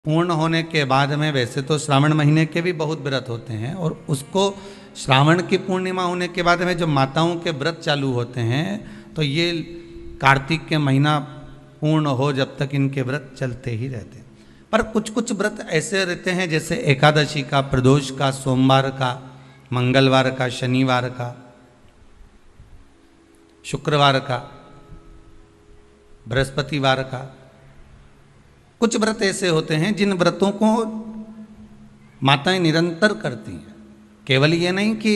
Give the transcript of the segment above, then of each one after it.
पूर्ण होने के बाद में वैसे तो श्रावण महीने के भी बहुत व्रत होते हैं और उसको श्रावण की पूर्णिमा होने के बाद में जब माताओं के व्रत चालू होते हैं तो ये कार्तिक के महीना पूर्ण हो जब तक इनके व्रत चलते ही रहते हैं। पर कुछ कुछ व्रत ऐसे रहते हैं जैसे एकादशी का, प्रदोष का, सोमवार का, मंगलवार का, शनिवार का, शुक्रवार का, बृहस्पतिवार का। कुछ व्रत ऐसे होते हैं जिन व्रतों को माताएं निरंतर करती हैं। केवल ये नहीं कि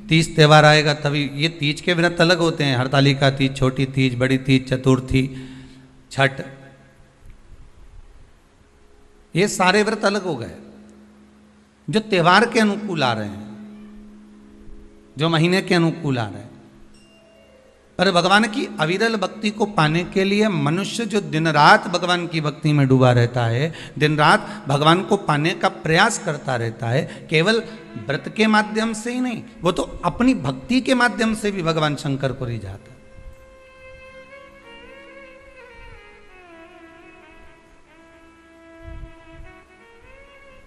तीज त्यौहार आएगा तभी, ये तीज के व्रत अलग होते हैं। हरतालिका तीज, छोटी तीज, बड़ी तीज, चतुर्थी, छठ, ये सारे व्रत अलग हो गए जो त्यौहार के अनुकूल आ रहे हैं, जो महीने के अनुकूल आ रहे हैं। पर भगवान की अविरल भक्ति को पाने के लिए मनुष्य जो दिन रात भगवान की भक्ति में डूबा रहता है, दिन रात भगवान को पाने का प्रयास करता रहता है, केवल व्रत के माध्यम से ही नहीं, वो तो अपनी भक्ति के माध्यम से भी भगवान शंकर को रिझाता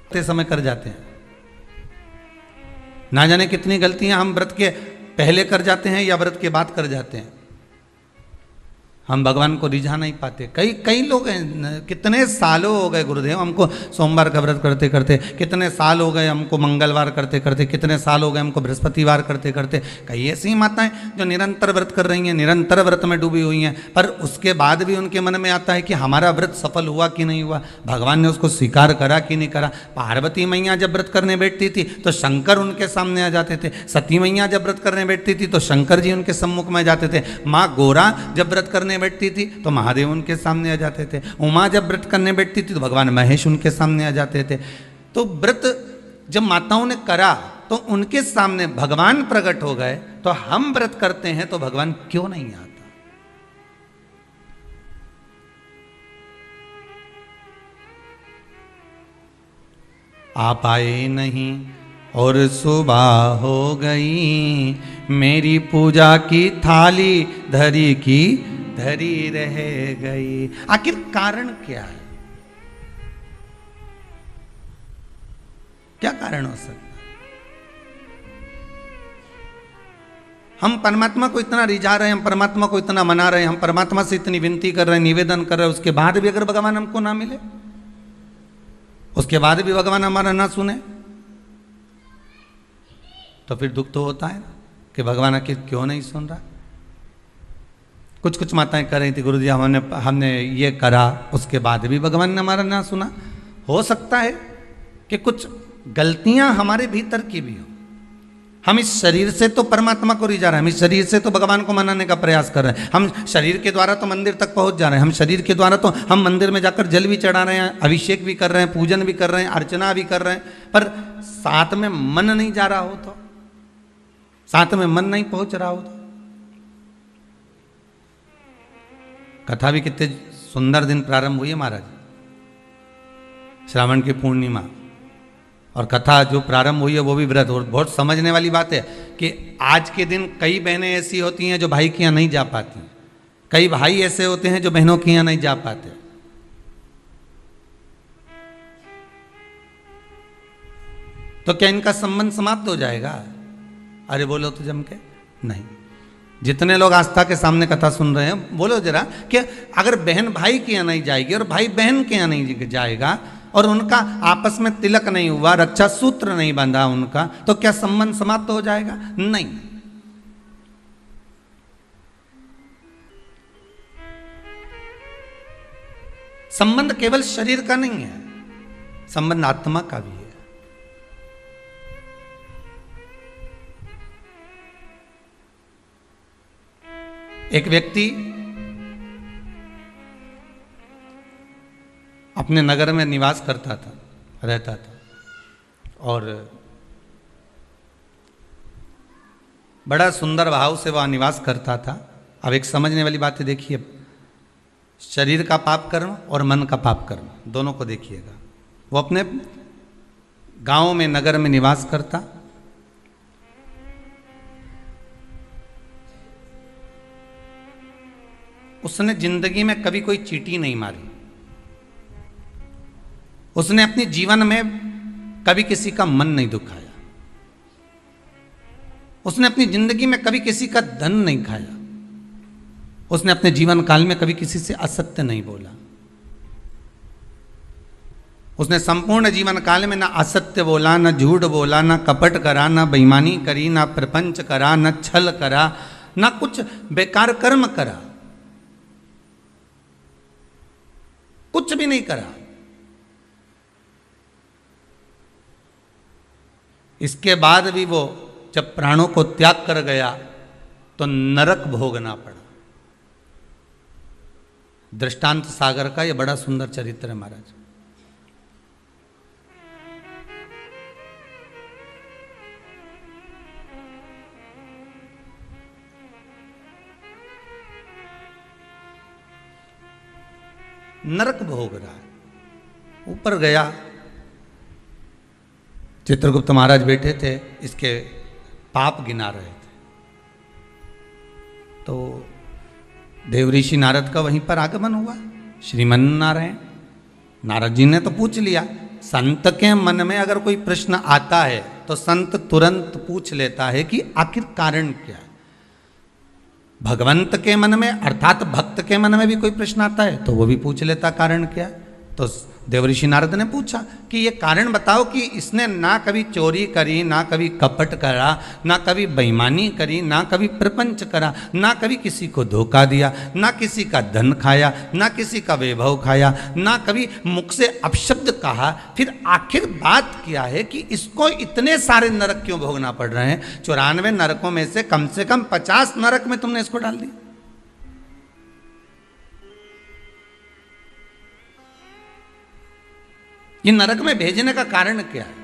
है। समय कर जाते हैं, ना जाने कितनी गलतियां हम व्रत के पहले कर जाते हैं या व्रत के बाद कर जाते हैं। हम भगवान को रिझा नहीं पाते। कई लोग हैं, कितने सालों हो गए गुरुदेव हमको सोमवार का व्रत करते करते, कितने साल हो गए हमको मंगलवार करते करते, कितने साल हो गए हमको बृहस्पतिवार करते करते। कई ऐसी माताएं जो निरंतर व्रत कर रही हैं, निरंतर व्रत में डूबी हुई हैं, पर उसके बाद भी उनके मन में आता है कि हमारा व्रत सफल हुआ कि नहीं हुआ, भगवान ने उसको स्वीकार करा कि नहीं करा। पार्वती मैया जब व्रत करने बैठती थी तो शंकर उनके सामने आ जाते थे। सती मैया जब व्रत करने बैठती थी तो शंकर जी उनके सम्मुख में जाते थे। माँ गोरा जब व्रत करने बैठती थी तो महादेव उनके सामने आ जाते थे। उमा जब व्रत करने बैठती थी तो भगवान महेश उनके सामने आ जाते थे। तो व्रत जब माताओं ने करा तो उनके सामने भगवान प्रकट हो गए। तो हम व्रत करते हैं तो भगवान क्यों नहीं आता? आप आए नहीं और सुबह हो गई, मेरी पूजा की थाली धरी की धरी रह गई। आखिर कारण क्या है? क्या कारण हो सकता है? हम परमात्मा को इतना रिझा रहे हैं, हम परमात्मा को इतना मना रहे हैं, हम परमात्मा से इतनी विनती कर रहे हैं, निवेदन कर रहे हैं, उसके बाद भी अगर भगवान हमको ना मिले, उसके बाद भी भगवान हमारा ना सुने, तो फिर दुख तो होता है ना कि भगवान आखिर क्यों नहीं सुन रहा। कुछ कुछ माताएं कर रही थी, गुरु जी हमने ये करा, उसके बाद भी भगवान ने हमारा ना सुना। हो सकता है कि कुछ गलतियां हमारे भीतर की भी हो। हम इस शरीर से तो परमात्मा को रिझा रहे हैं, हम इस शरीर से तो भगवान को मनाने का प्रयास कर रहे हैं, हम शरीर के द्वारा तो मंदिर तक पहुंच जा रहे हैं, हम शरीर के द्वारा तो हम मंदिर में जाकर जल भी चढ़ा रहे हैं, अभिषेक भी कर रहे हैं, पूजन भी कर रहे हैं, अर्चना भी कर रहे हैं, पर साथ में मन नहीं जा रहा हो तो, साथ में मन नहीं पहुंच रहा हो तो। कथा भी कितने सुंदर दिन प्रारंभ हुई है महाराज, श्रावण की पूर्णिमा, और कथा जो प्रारंभ हुई है वो भी व्रत। और बहुत समझने वाली बात है कि आज के दिन कई बहनें ऐसी होती हैं जो भाई के यहाँ नहीं जा पाती, कई भाई ऐसे होते हैं जो बहनों के यहाँ नहीं जा पाते। तो क्या इनका संबंध समाप्त हो जाएगा? अरे बोलो तो जम के नहीं। जितने लोग आस्था के सामने कथा सुन रहे हैं, बोलो जरा कि अगर बहन भाई के यहाँ नहीं जाएगी और भाई बहन के यहाँ नहीं जाएगा और उनका आपस में तिलक नहीं हुआ, रक्षा सूत्र नहीं बंधा उनका, तो क्या संबंध समाप्त हो जाएगा? नहीं। संबंध केवल शरीर का नहीं है, संबंध आत्मा का भी है। एक व्यक्ति अपने नगर में निवास करता था, रहता था, और बड़ा सुंदर भाव से वह निवास करता था। अब एक समझने वाली बात है, देखिए, शरीर का पाप कर्म और मन का पाप कर्म दोनों को देखिएगा। वो अपने गांव में, नगर में निवास करता, उसने जिंदगी में कभी कोई चींटी नहीं मारी, उसने अपने जीवन में कभी किसी का मन नहीं दुखाया, उसने अपनी जिंदगी में कभी किसी का धन नहीं खाया, उसने अपने जीवन काल में कभी किसी से असत्य नहीं बोला। उसने संपूर्ण जीवन काल में ना असत्य बोला, ना झूठ बोला, ना कपट करा, ना बेईमानी करी, ना प्रपंच करा, ना छल करा, ना कुछ बेकार कर्म करा, कुछ भी नहीं करा। इसके बाद भी वो जब प्राणों को त्याग कर गया तो नरक भोगना पड़ा। दृष्टांत सागर का यह बड़ा सुंदर चरित्र है महाराज। नरक भोग रहा है। ऊपर गया, चित्रगुप्त महाराज बैठे थे, इसके पाप गिना रहे थे, तो देवऋषि नारद का वहीं पर आगमन हुआ। श्रीमन नारायण, नारद जी ने तो पूछ लिया। संत के मन में अगर कोई प्रश्न आता है तो संत तुरंत पूछ लेता है कि आखिर कारण क्या है। भगवंत के मन में अर्थात भक्त के मन में भी कोई प्रश्न आता है तो वो भी पूछ लेता कारण क्या है। तो देवऋषि नारद ने पूछा कि ये कारण बताओ कि इसने ना कभी चोरी करी, ना कभी कपट करा, ना कभी बेईमानी करी, ना कभी प्रपंच करा, ना कभी किसी को धोखा दिया, ना किसी का धन खाया, ना किसी का वैभव खाया, ना कभी मुख से अपशब्द कहा, फिर आखिर बात क्या है कि इसको इतने सारे नरक क्यों भोगना पड़ रहे हैं? 94 नरकों में से कम 50 नरक में तुमने इसको डाल दिया। ये नरक में भेजने का कारण क्या है?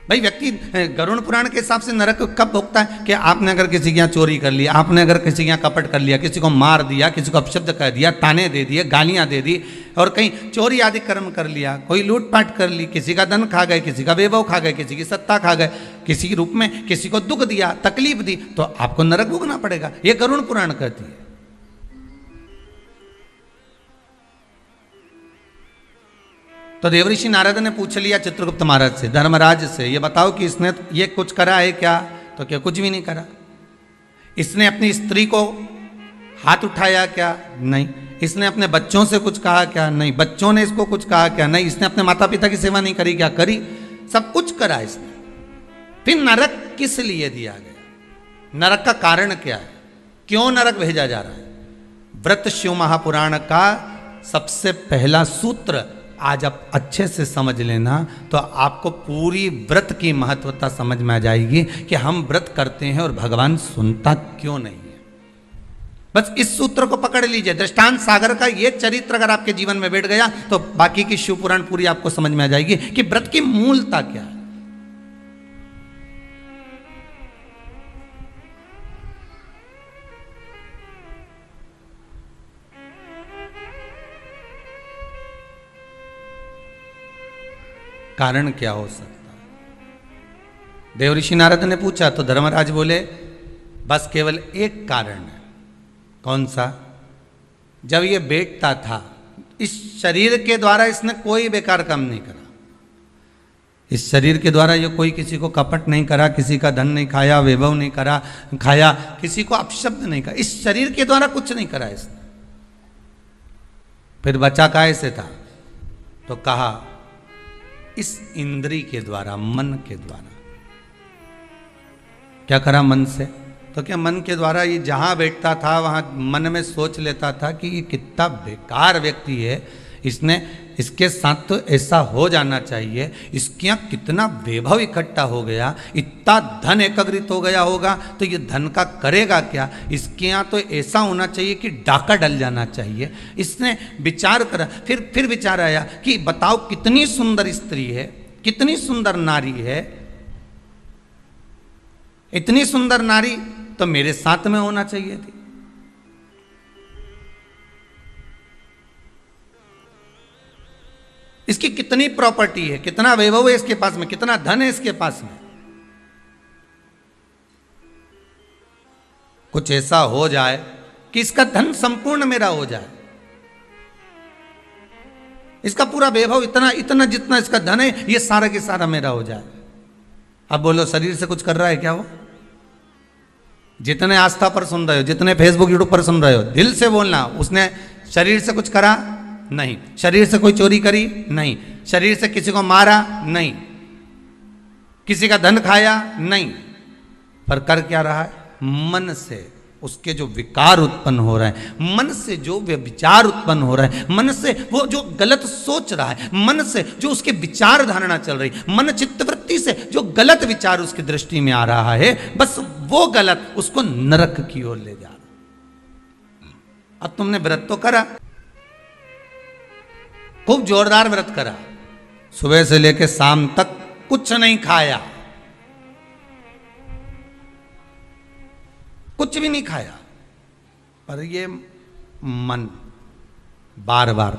भाई व्यक्ति गरुड़ पुराण के हिसाब से नरक कब भोगता है कि आपने अगर किसी के यहाँ चोरी कर लिया, आपने अगर किसी के यहाँ कपट कर लिया, किसी को मार दिया, किसी को अपशब्द कह दिया, ताने दे दिए, गालियां दे दी, और कहीं चोरी आदि कर्म कर लिया, कोई लूटपाट कर ली, किसी का धन खा गए, किसी का वैभव खा गए, किसी की सत्ता खा गए, किसी के रूप में किसी को दुख दिया, तकलीफ दी, तो आपको नरक भोगना पड़ेगा। ये गरुड़ पुराण कहती है। तो देवऋषि नारद ने पूछ लिया चित्रगुप्त महाराज से, धर्मराज से, ये बताओ कि इसने ये कुछ करा है क्या? तो क्या कुछ भी नहीं करा। इसने अपनी स्त्री को हाथ उठाया क्या? नहीं। इसने अपने बच्चों से कुछ कहा क्या? नहीं। बच्चों ने इसको कुछ कहा क्या? नहीं। इसने अपने माता पिता की सेवा नहीं करी क्या? करी। सब कुछ करा इसने। फिर नरक किस लिए दिया गया? नरक का कारण क्या है? क्यों नरक भेजा जा रहा है? व्रत शिव महापुराण का सबसे पहला सूत्र आज आप अच्छे से समझ लेना तो आपको पूरी व्रत की महत्वता समझ में आ जाएगी कि हम व्रत करते हैं और भगवान सुनता क्यों नहीं है। बस इस सूत्र को पकड़ लीजिए। दृष्टांत सागर का ये चरित्र अगर आपके जीवन में बैठ गया तो बाकी की शिव पुराण पूरी आपको समझ में आ जाएगी कि व्रत की मूलता क्या है। कारण क्या हो सकता है? देवऋषि नारद ने पूछा तो धर्मराज बोले बस केवल एक कारण है। कौन सा? जब ये बैठता था इस शरीर के द्वारा इसने कोई बेकार काम नहीं करा। इस शरीर के द्वारा ये कोई किसी को कपट नहीं करा, किसी का धन नहीं खाया, वैभव नहीं करा खाया, किसी को अपशब्द नहीं करा। इस शरीर के द्वारा कुछ नहीं करा इसने। फिर बचा काहे से था? तो कहा इस इंद्री के द्वारा, मन के द्वारा। क्या करा मन से? तो क्या मन के द्वारा ये जहां बैठता था वहां मन में सोच लेता था कि ये कितना बेकार व्यक्ति है, इसके साथ तो ऐसा हो जाना चाहिए, इसके यहाँ कितना वैभव इकट्ठा हो गया, इतना धन एकत्रित हो गया होगा तो ये धन का करेगा क्या, इसके यहाँ तो ऐसा होना चाहिए कि डाका डल जाना चाहिए। इसने विचार करा। फिर विचार आया कि बताओ कितनी सुंदर स्त्री है, कितनी सुंदर नारी है, इतनी सुंदर नारी तो मेरे साथ में होना चाहिए थी। इसकी कितनी प्रॉपर्टी है, कितना वैभव है इसके पास में, कितना धन है इसके पास में। कुछ ऐसा हो जाए कि इसका धन संपूर्ण मेरा हो जाए। इसका पूरा वैभव इतना इतना जितना इसका धन है ये सारा के सारा मेरा हो जाए। अब बोलो शरीर से कुछ कर रहा है क्या वो? जितने आस्था पर सुन रहे हो, जितने फेसबुक यूट्यूब पर सुन रहे हो, दिल से बोलना, उसने शरीर से कुछ करा नहीं, शरीर से कोई चोरी करी नहीं, शरीर से किसी को मारा नहीं, किसी का धन खाया नहीं, पर कर क्या रहा है? मन से उसके जो विकार उत्पन्न हो रहा है, मन से जो विचार उत्पन्न हो रहा है, मन से वो जो गलत सोच रहा है, मन से जो उसके विचार धारणा चल रही, मन चित्तवृत्ति से जो गलत विचार उसकी दृष्टि में आ रहा है, बस वो गलत उसको नरक की ओर ले जा रहा। अब तुमने व्रत तो करा, खूब जोरदार व्रत करा, सुबह से लेकर शाम तक कुछ नहीं खाया, कुछ भी नहीं खाया, पर ये मन बार बार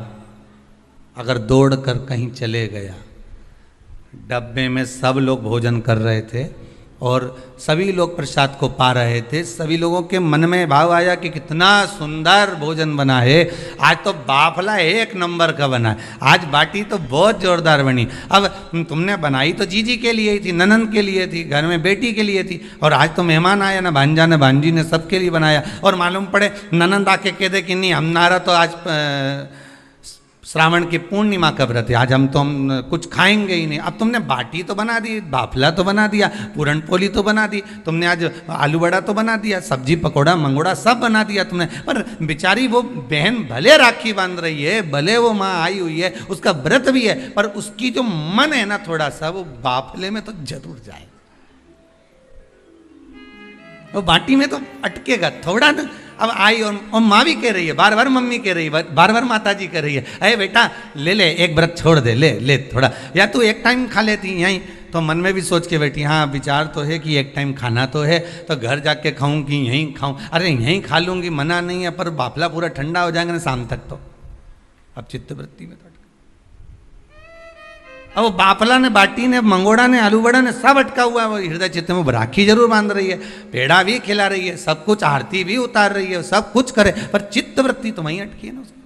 अगर दौड़ कर कहीं चले गया, डब्बे में सब लोग भोजन कर रहे थे और सभी लोग प्रसाद को पा रहे थे, सभी लोगों के मन में भाव आया कि कितना सुंदर भोजन बना है, आज तो बाफला एक नंबर का बना है, आज बाटी तो बहुत जोरदार बनी। अब तुमने बनाई तो जीजी के लिए ही थी, ननंद के लिए थी, घर में बेटी के लिए थी, और आज तो मेहमान आया ना, भांजा ने भांजी ने सबके लिए बनाया, और मालूम पड़े ननंद आके कह दे कि नहीं हमारा तो आज श्रावण की पूर्णिमा का व्रत है, आज हम कुछ खाएंगे ही नहीं। अब तुमने बाटी तो बना दी, बाफला तो बना दिया, पूरन पोली तो बना दी, तुमने आज आलू बड़ा तो बना दिया, सब्जी पकौड़ा मंगोड़ा सब बना दिया तुमने, पर बेचारी वो बहन भले राखी बांध रही है, भले वो माँ आई हुई है, उसका व्रत भी है, पर उसकी जो मन है ना थोड़ा सा वो बाफले में तो जरूर जाए, वो बाटी में तो अटकेगा थोड़ा ना। अब आई और माँ भी कह रही है, बार बार मम्मी कह रही है, बार बार माता जी कह रही है, अरे बेटा ले ले एक व्रत छोड़ दे, ले ले थोड़ा, या तू एक टाइम खा लेती यहीं, तो मन में भी सोच के बैठी, हाँ विचार तो है कि एक टाइम खाना तो है, तो घर जाके खाऊं कि यहीं खाऊं, अरे यहीं खा लूंगी मना नहीं है, पर बाफला पूरा ठंडा हो जाएगा ना शाम तक तो। अब चित्तवृत्ति में अब वो बाफला ने बाटी ने मंगोड़ा ने आलू बड़ा ने सब अटका हुआ है, वो हृदय चित्त में राखी जरूर बांध रही है, पेड़ा भी खिला रही है, सब कुछ आरती भी उतार रही है, सब कुछ करे, पर चित्तवृत्ति तो वहीं अटकी है ना उसकी।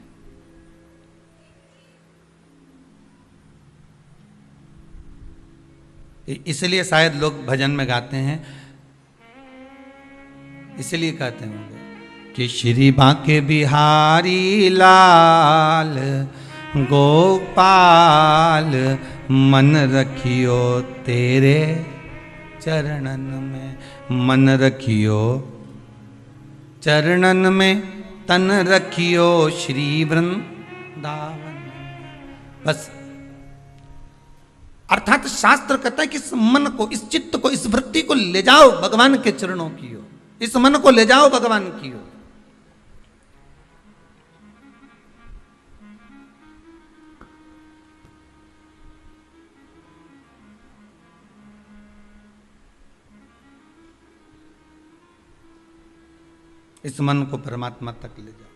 इसलिए शायद लोग भजन में गाते हैं, इसलिए कहते होंगे कि श्री बांके बिहारी लाल गोपाल मन रखियो तेरे चरणन में, मन रखियो चरणन में, तन रखियो श्री वृंदावन। बस अर्थात शास्त्र कहता है कि इस मन को, इस चित्त को, इस वृत्ति को ले जाओ भगवान के चरणों की ओर, इस मन को ले जाओ भगवान की ओर। इस मन को परमात्मा तक ले जाओ।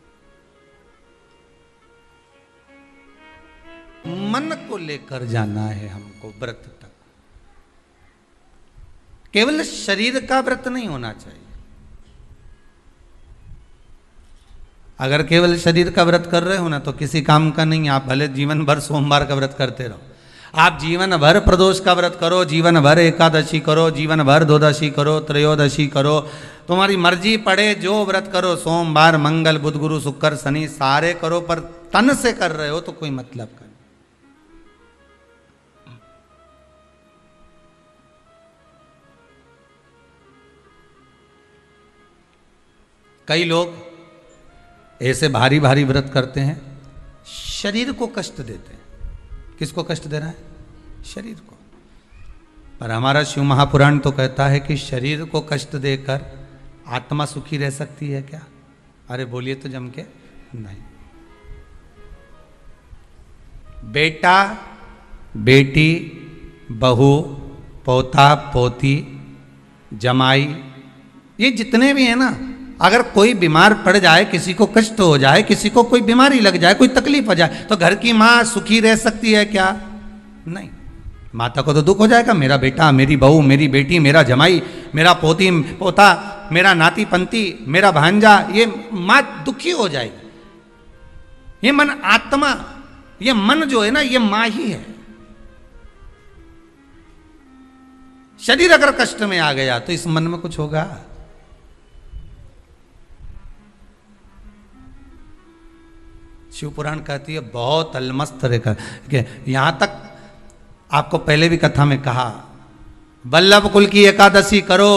मन को लेकर जाना है हमको व्रत तक। केवल शरीर का व्रत नहीं होना चाहिए। अगर केवल शरीर का व्रत कर रहे हो ना तो किसी काम का नहीं। आप भले जीवन भर सोमवार का व्रत करते रहो, आप जीवन भर प्रदोष का व्रत करो, जीवन भर एकादशी करो, जीवन भर द्वादशी करो, त्रयोदशी करो, तुम्हारी मर्जी पड़े जो व्रत करो, सोमवार मंगल बुध गुरु शुक्र शनि सारे करो, पर तन से कर रहे हो तो कोई मतलब का नहीं। कई लोग ऐसे भारी भारी व्रत करते हैं, शरीर को कष्ट देते हैं। किसको कष्ट दे रहा है? शरीर को। पर हमारा शिव महापुराण तो कहता है कि शरीर को कष्ट देकर आत्मा सुखी रह सकती है क्या? अरे बोलिए तो जम के नहीं। बेटा बेटी बहू पोता पोती जमाई ये जितने भी हैं ना, अगर कोई बीमार पड़ जाए, किसी को कष्ट हो जाए, किसी को कोई बीमारी लग जाए, कोई तकलीफ हो जाए, तो घर की माँ सुखी रह सकती है क्या? नहीं। माता को तो दुख हो जाएगा, मेरा बेटा मेरी बहू मेरी बेटी मेरा जमाई मेरा पोती पोता मेरा नाती पंती मेरा भांजा, ये माँ दुखी हो जाएगी। ये मन आत्मा ये मन जो है ना, ये माही है। शरीर अगर कष्ट में आ गया तो इस मन में कुछ होगा? शिव पुराण कहती है बहुत अलमस्त रेखा, यहां तक आपको पहले भी कथा में कहा, वल्लभ कुल की एकादशी करो,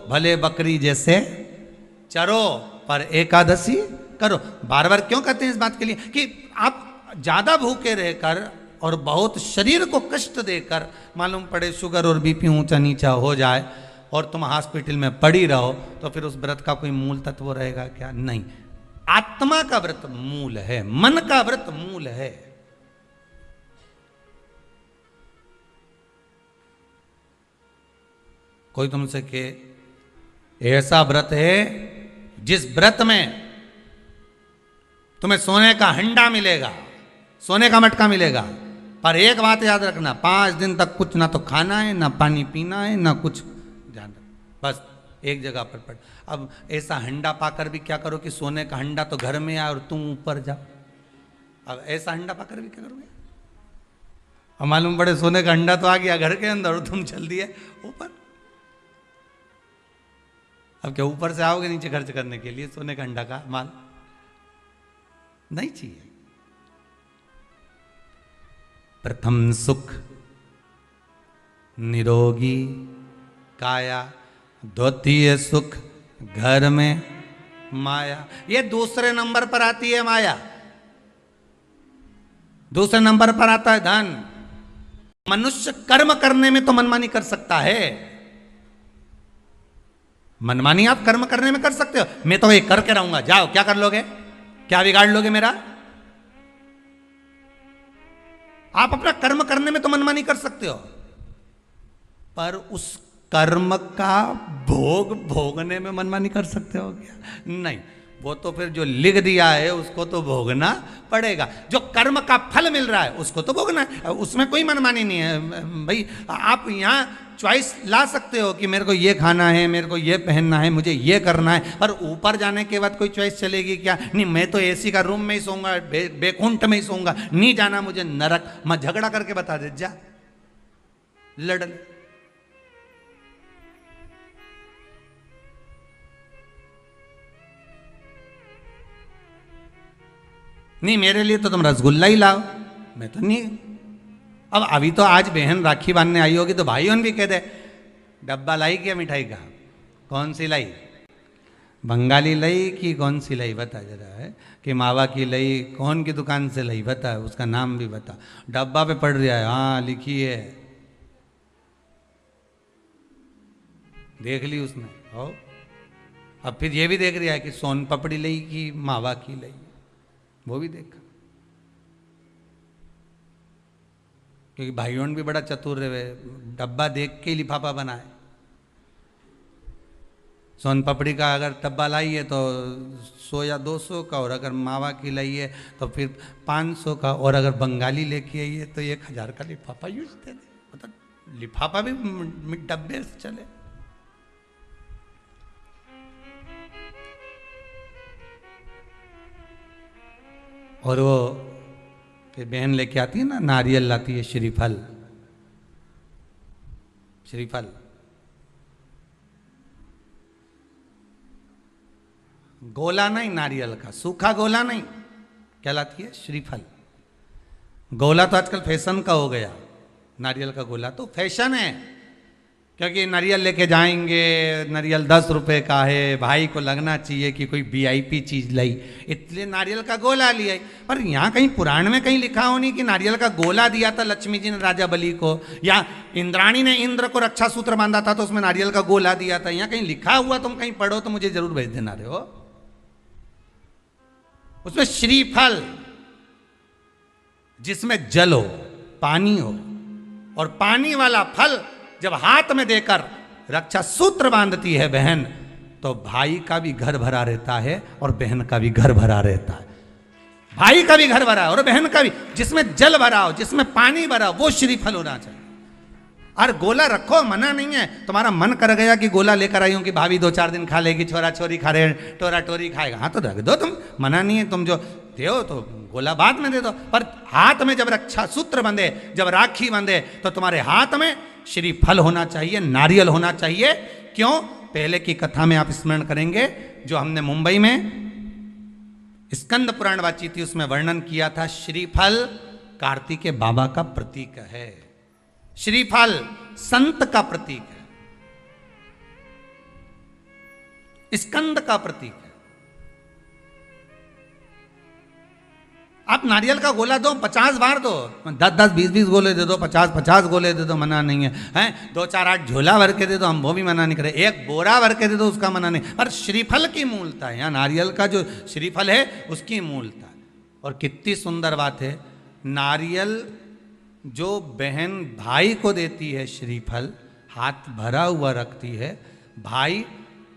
भले बकरी जैसे चरो, पर एकादशी करो। बार बार क्यों कहते हैं इस बात के लिए कि आप ज्यादा भूखे रहकर और बहुत शरीर को कष्ट देकर, मालूम पड़े शुगर और बीपी ऊंचा नीचा हो जाए और तुम हॉस्पिटल में पड़ी रहो, तो फिर उस व्रत का कोई मूल तत्व रहेगा क्या? नहीं। आत्मा का व्रत मूल है, मन का व्रत मूल है। कोई तुमसे के ऐसा व्रत है जिस व्रत में तुम्हें सोने का हंडा मिलेगा, सोने का मटका मिलेगा, पर एक बात याद रखना, 5 दिन तक कुछ ना तो खाना है, ना पानी पीना है, ना कुछ ध्यान रख, बस एक जगह पर पड़। अब ऐसा हंडा पाकर भी क्या करो कि सोने का हंडा तो घर में आए और तुम ऊपर जाओ। अब ऐसा हंडा पाकर भी क्या करोगे? अब मालूम पड़े सोने का हंडा तो आ गया घर के अंदर और तुम चल दिए ऊपर। अब क्या ऊपर से आओगे नीचे खर्च करने के लिए सोने का अंडा का माल? नहीं चाहिए। प्रथम सुख निरोगी काया, द्वितीय सुख घर में माया। ये दूसरे नंबर पर आती है माया, दूसरे नंबर पर आता है धन। मनुष्य कर्म करने में तो मनमानी कर सकता है, मनमानी आप कर्म करने में कर सकते हो। मैं तो ये करके रहूंगा, जाओ क्या कर लोगे, क्या बिगाड़ लोगे मेरा? आप अपना कर्म करने में तो मनमानी कर सकते हो, पर उस कर्म का भोग भोगने में मनमानी कर सकते हो क्या? नहीं। वो तो फिर जो लिख दिया है उसको तो भोगना पड़ेगा, जो कर्म का फल मिल रहा है उसको तो भोगना है, उसमें कोई मनमानी नहीं है। भाई आप यहाँ चॉइस ला सकते हो कि मेरे को ये खाना है, मेरे को ये पहनना है, मुझे ये करना है, पर ऊपर जाने के बाद कोई चॉइस चलेगी क्या? नहीं, मैं तो एसी का रूम में ही सोऊंगा, बेकुंठ में ही सोऊंगा, नहीं जाना मुझे नरक। मैं झगड़ा करके बता दे, जा लड़। नहीं मेरे लिए तो तुम रसगुल्ला ही लाओ, मैं तो नहीं। अब अभी तो आज बहन राखी बांधने आई होगी तो भाई उन भी कह दे डब्बा लाई क्या मिठाई का, कौन सी लाई, बंगाली लाई कि कौन सी लाई बता जरा, है कि मावा की लाई, कौन की दुकान से लाई बता, उसका नाम भी बता। डब्बा पे पड़ रहा है, हाँ लिखी है, देख ली उसने। हो अब फिर ये भी देख रहा है कि सोन पपड़ी लाई कि मावा की लाई, वो भी देखा। क्योंकि भाइयों भी बड़ा चतुर रहे, डब्बा देख के ही लिफाफा बनाए। सोन पपड़ी का अगर डब्बा लाई है तो 100 या 200 का, और अगर मावा की लाई है तो फिर 500 का, और अगर बंगाली लेके आई है तो 1000 का लिफाफा यूज दे दे। मतलब लिफाफा भी डब्बे से चले। और वो फिर बहन लेके आती है ना, नारियल लाती है, श्रीफल, श्रीफल गोला नहीं, नारियल का सूखा गोला नहीं, क्या लाती है? श्रीफल। गोला तो आजकल फैशन का हो गया, नारियल का गोला तो फैशन है, क्योंकि नारियल लेके जाएंगे, नारियल 10 रुपए का है, भाई को लगना चाहिए कि कोई वीआईपी चीज लाई, इसलिए नारियल का गोला लिया। पर यहाँ कहीं पुराण में कहीं लिखा हो नहीं कि नारियल का गोला दिया था लक्ष्मी जी ने राजा बलि को, या इंद्राणी ने इंद्र को रक्षा सूत्र बांधा था तो उसमें नारियल का गोला दिया था। यहाँ कहीं लिखा हुआ तुम कहीं पढ़ो तो मुझे जरूर भेज देना। रहे हो उसमें श्रीफल, जिसमें जल हो, पानी हो, और पानी वाला फल जब हाथ में देकर रक्षा सूत्र बांधती है बहन, तो भाई का भी घर भरा रहता है और बहन का भी घर भरा रहता है। भाई का भी घर भरा है और बहन का भी, जिसमें जल भरा हो, जिसमें पानी भरा हो, वो श्रीफल होना चाहिए। और गोला रखो, मना नहीं है। तुम्हारा मन कर गया कि गोला लेकर आई हूं कि भाभी 2-4 दिन खा लेगी, छोरा छोरी खा रहे, टोरा टोरी खाएगा, हाँ तो रख दो, तुम मना नहीं है। तुम जो दो तो गोला बाद में दे दो, पर हाथ में जब रक्षा सूत्र बंधे, जब राखी बंधे, तो तुम्हारे हाथ में श्रीफल होना चाहिए, नारियल होना चाहिए। क्यों? पहले की कथा में आप स्मरण करेंगे, जो हमने मुंबई में स्कंद पुराण वाची थी, उसमें वर्णन किया था, श्रीफल कार्तिकेय बाबा का प्रतीक है, श्रीफल संत का प्रतीक है, स्कंद का प्रतीक है। आप नारियल का गोला दो, 50 बार दो, 10-10, 20-20 गोले दे दो, 50-50 गोले दे दो, मना नहीं है, हैं 2-4-8 झोला भर के दे दो, हम वो भी मना नहीं करे, एक बोरा भर के दे दो, उसका मना नहीं, पर श्रीफल की मूलता है, यहाँ नारियल का जो श्रीफल है उसकी मूलता है। और कितनी सुंदर बात है, नारियल जो बहन भाई को देती है, श्रीफल हाथ भरा हुआ रखती है, भाई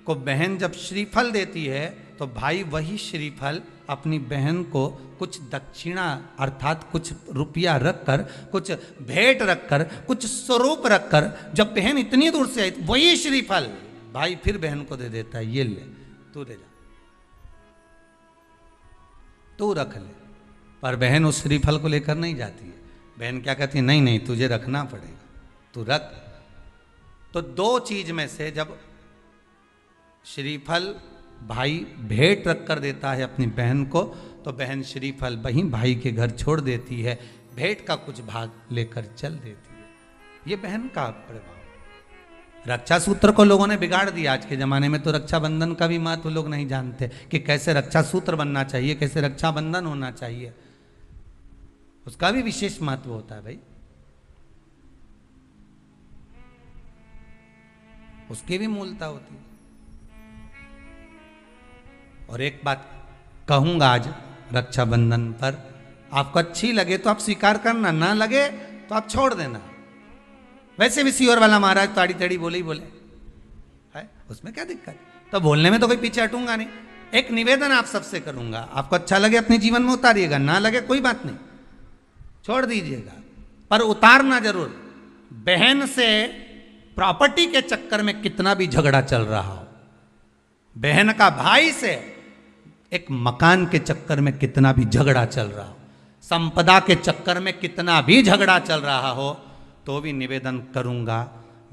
को बहन जब श्रीफल देती है तो भाई वही श्रीफल अपनी बहन को कुछ दक्षिणा अर्थात कुछ रुपया रखकर, कुछ भेंट रखकर, कुछ स्वरूप रखकर, जब बहन इतनी दूर से आई वही श्रीफल भाई फिर बहन को दे देता है, ये ले तू ले जा, तू रख ले। पर बहन उस श्रीफल को लेकर नहीं जाती है, बहन क्या कहती है, नहीं नहीं तुझे रखना पड़ेगा, तू रख। तो दो चीज में से जब श्रीफल भाई भेंट रख कर देता है अपनी बहन को, तो बहन श्रीफल वहीं भाई के घर छोड़ देती है, भेंट का कुछ भाग लेकर चल देती है। ये बहन का प्रभाव। रक्षा सूत्र को लोगों ने बिगाड़ दिया, आज के जमाने में तो रक्षाबंधन का भी महत्व लोग नहीं जानते कि कैसे रक्षा सूत्र बनना चाहिए, कैसे रक्षाबंधन होना चाहिए, उसका भी विशेष महत्व होता है भाई, उसकी भी मूलता होती है। और एक बात कहूंगा आज रक्षाबंधन पर, आपको अच्छी लगे तो आप स्वीकार करना, ना लगे तो आप छोड़ देना। वैसे भी सीहोर वाला महाराज ताड़ी ताड़ी बोले ही बोले है, उसमें क्या दिक्कत, तो बोलने में तो कोई पीछे हटूंगा नहीं। एक निवेदन आप सबसे करूंगा, आपको अच्छा लगे अपने जीवन में उतारिएगा, ना लगे कोई बात नहीं, छोड़ दीजिएगा, पर उतारना जरूर। बहन से प्रॉपर्टी के चक्कर में कितना भी झगड़ा चल रहा हो, बहन का भाई से एक मकान के चक्कर में कितना भी झगड़ा चल रहा हो, संपदा के चक्कर में कितना भी झगड़ा चल रहा हो, तो भी निवेदन करूंगा,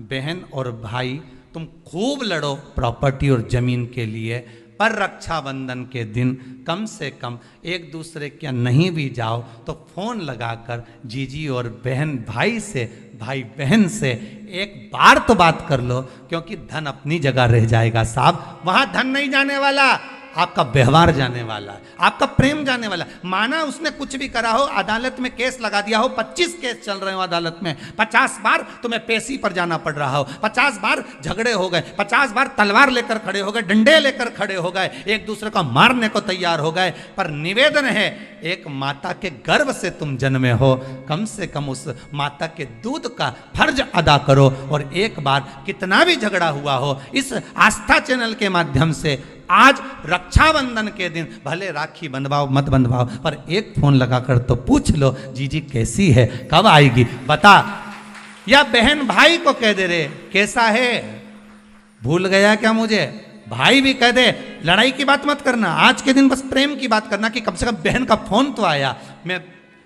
बहन और भाई तुम खूब लड़ो प्रॉपर्टी और जमीन के लिए, पर रक्षाबंधन के दिन कम से कम एक दूसरे के नहीं भी जाओ तो फोन लगाकर जीजी और बहन भाई से, भाई बहन से एक बार तो बात कर लो, क्योंकि धन अपनी जगह रह जाएगा साहब, वहां धन नहीं जाने वाला, आपका व्यवहार जाने वाला, आपका प्रेम जाने वाला। माना उसने कुछ भी करा हो, अदालत में केस लगा दिया हो, 25 केस चल रहे हो अदालत में, 50 बार तुम्हें पेशी पर जाना पड़ रहा हो, 50 बार झगड़े हो गए, 50 बार तलवार लेकर खड़े हो गए, डंडे लेकर खड़े हो गए, एक दूसरे को मारने को तैयार हो गए, पर निवेदन है, एक माता के गर्भ से तुम जन्मे हो, कम से कम उस माता के दूध का फर्ज अदा करो। और एक बार कितना भी झगड़ा हुआ हो, इस आस्था चैनल के माध्यम से आज रक्षाबंधन के दिन भले राखी बंधवाओ मत बंधवाओ, पर एक फोन लगाकर तो पूछ लो, जीजी कैसी है, कब आएगी बता, या बहन भाई को कह दे रे कैसा है, भूल गया क्या मुझे, भाई भी कह दे, लड़ाई की बात मत करना, आज के दिन बस प्रेम की बात करना कि कम से कम बहन का फोन तो आया।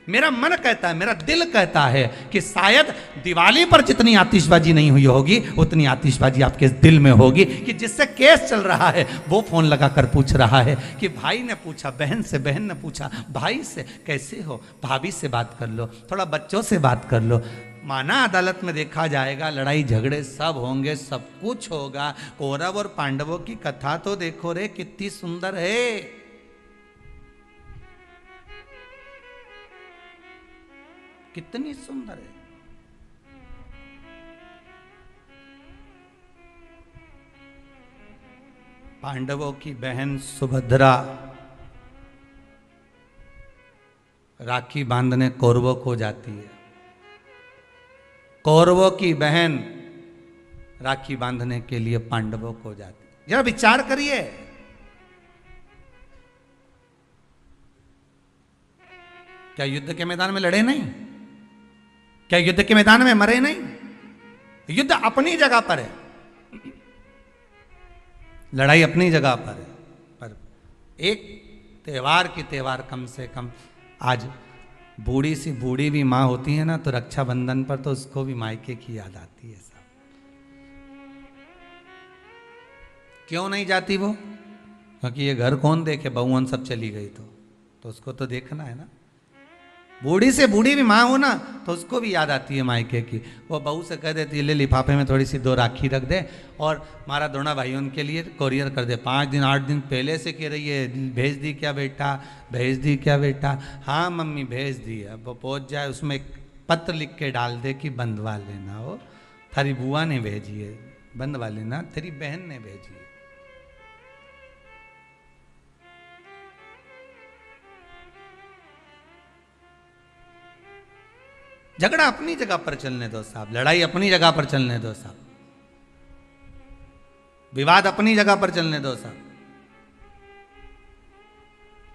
मेरा मन कहता है, मेरा दिल कहता है कि शायद दिवाली पर जितनी आतिशबाजी नहीं हुई होगी उतनी आतिशबाजी आपके दिल में होगी, कि जिससे केस चल रहा है वो फोन लगाकर पूछ रहा है कि भाई ने पूछा बहन से, बहन ने पूछा भाई से, कैसे हो, भाभी से बात कर लो, थोड़ा बच्चों से बात कर लो। माना अदालत में देखा जाएगा, लड़ाई झगड़े सब होंगे, सब कुछ होगा, कौरव और पांडवों की कथा तो देखो रे कितनी सुंदर है, कितनी सुंदर है। पांडवों की बहन सुभद्रा राखी बांधने कौरवों को जाती है, कौरवों की बहन राखी बांधने के लिए पांडवों को जाती है। जरा विचार करिए, क्या युद्ध के मैदान में लड़े नहीं, क्या युद्ध के मैदान में मरे नहीं, युद्ध अपनी जगह पर है, लड़ाई अपनी जगह पर है, पर एक त्योहार की त्योहार कम से कम। आज बूढ़ी सी बूढ़ी भी माँ होती है ना, तो रक्षाबंधन पर तो उसको भी मायके की याद आती है। सब क्यों नहीं जाती वो? क्योंकि ये घर कौन देखे, बहुवन सब चली गई तो उसको तो देखना है ना। बूढ़ी से बूढ़ी भी माँ हो ना, तो उसको भी याद आती है मायके की। वो बहू से कह देती है ले लिफाफे में थोड़ी सी 2 राखी रख दे और हमारा दोनों भाइयों के लिए कोरियर कर दे। 5 दिन 8 दिन पहले से कह रही है भेज दी क्या बेटा, भेज दी क्या बेटा। हाँ मम्मी भेज दी है। अब वो पहुँच जाए, उसमें एक पत्र लिख के डाल दे कि बंधवा लेना। हो थारी बुआ ने भेजी है, बंधवा लेना, तेरी बहन ने भेजी है। झगड़ा अपनी जगह पर चलने दो साहब, लड़ाई अपनी जगह पर चलने दो साहब, विवाद अपनी जगह पर चलने दो साहब।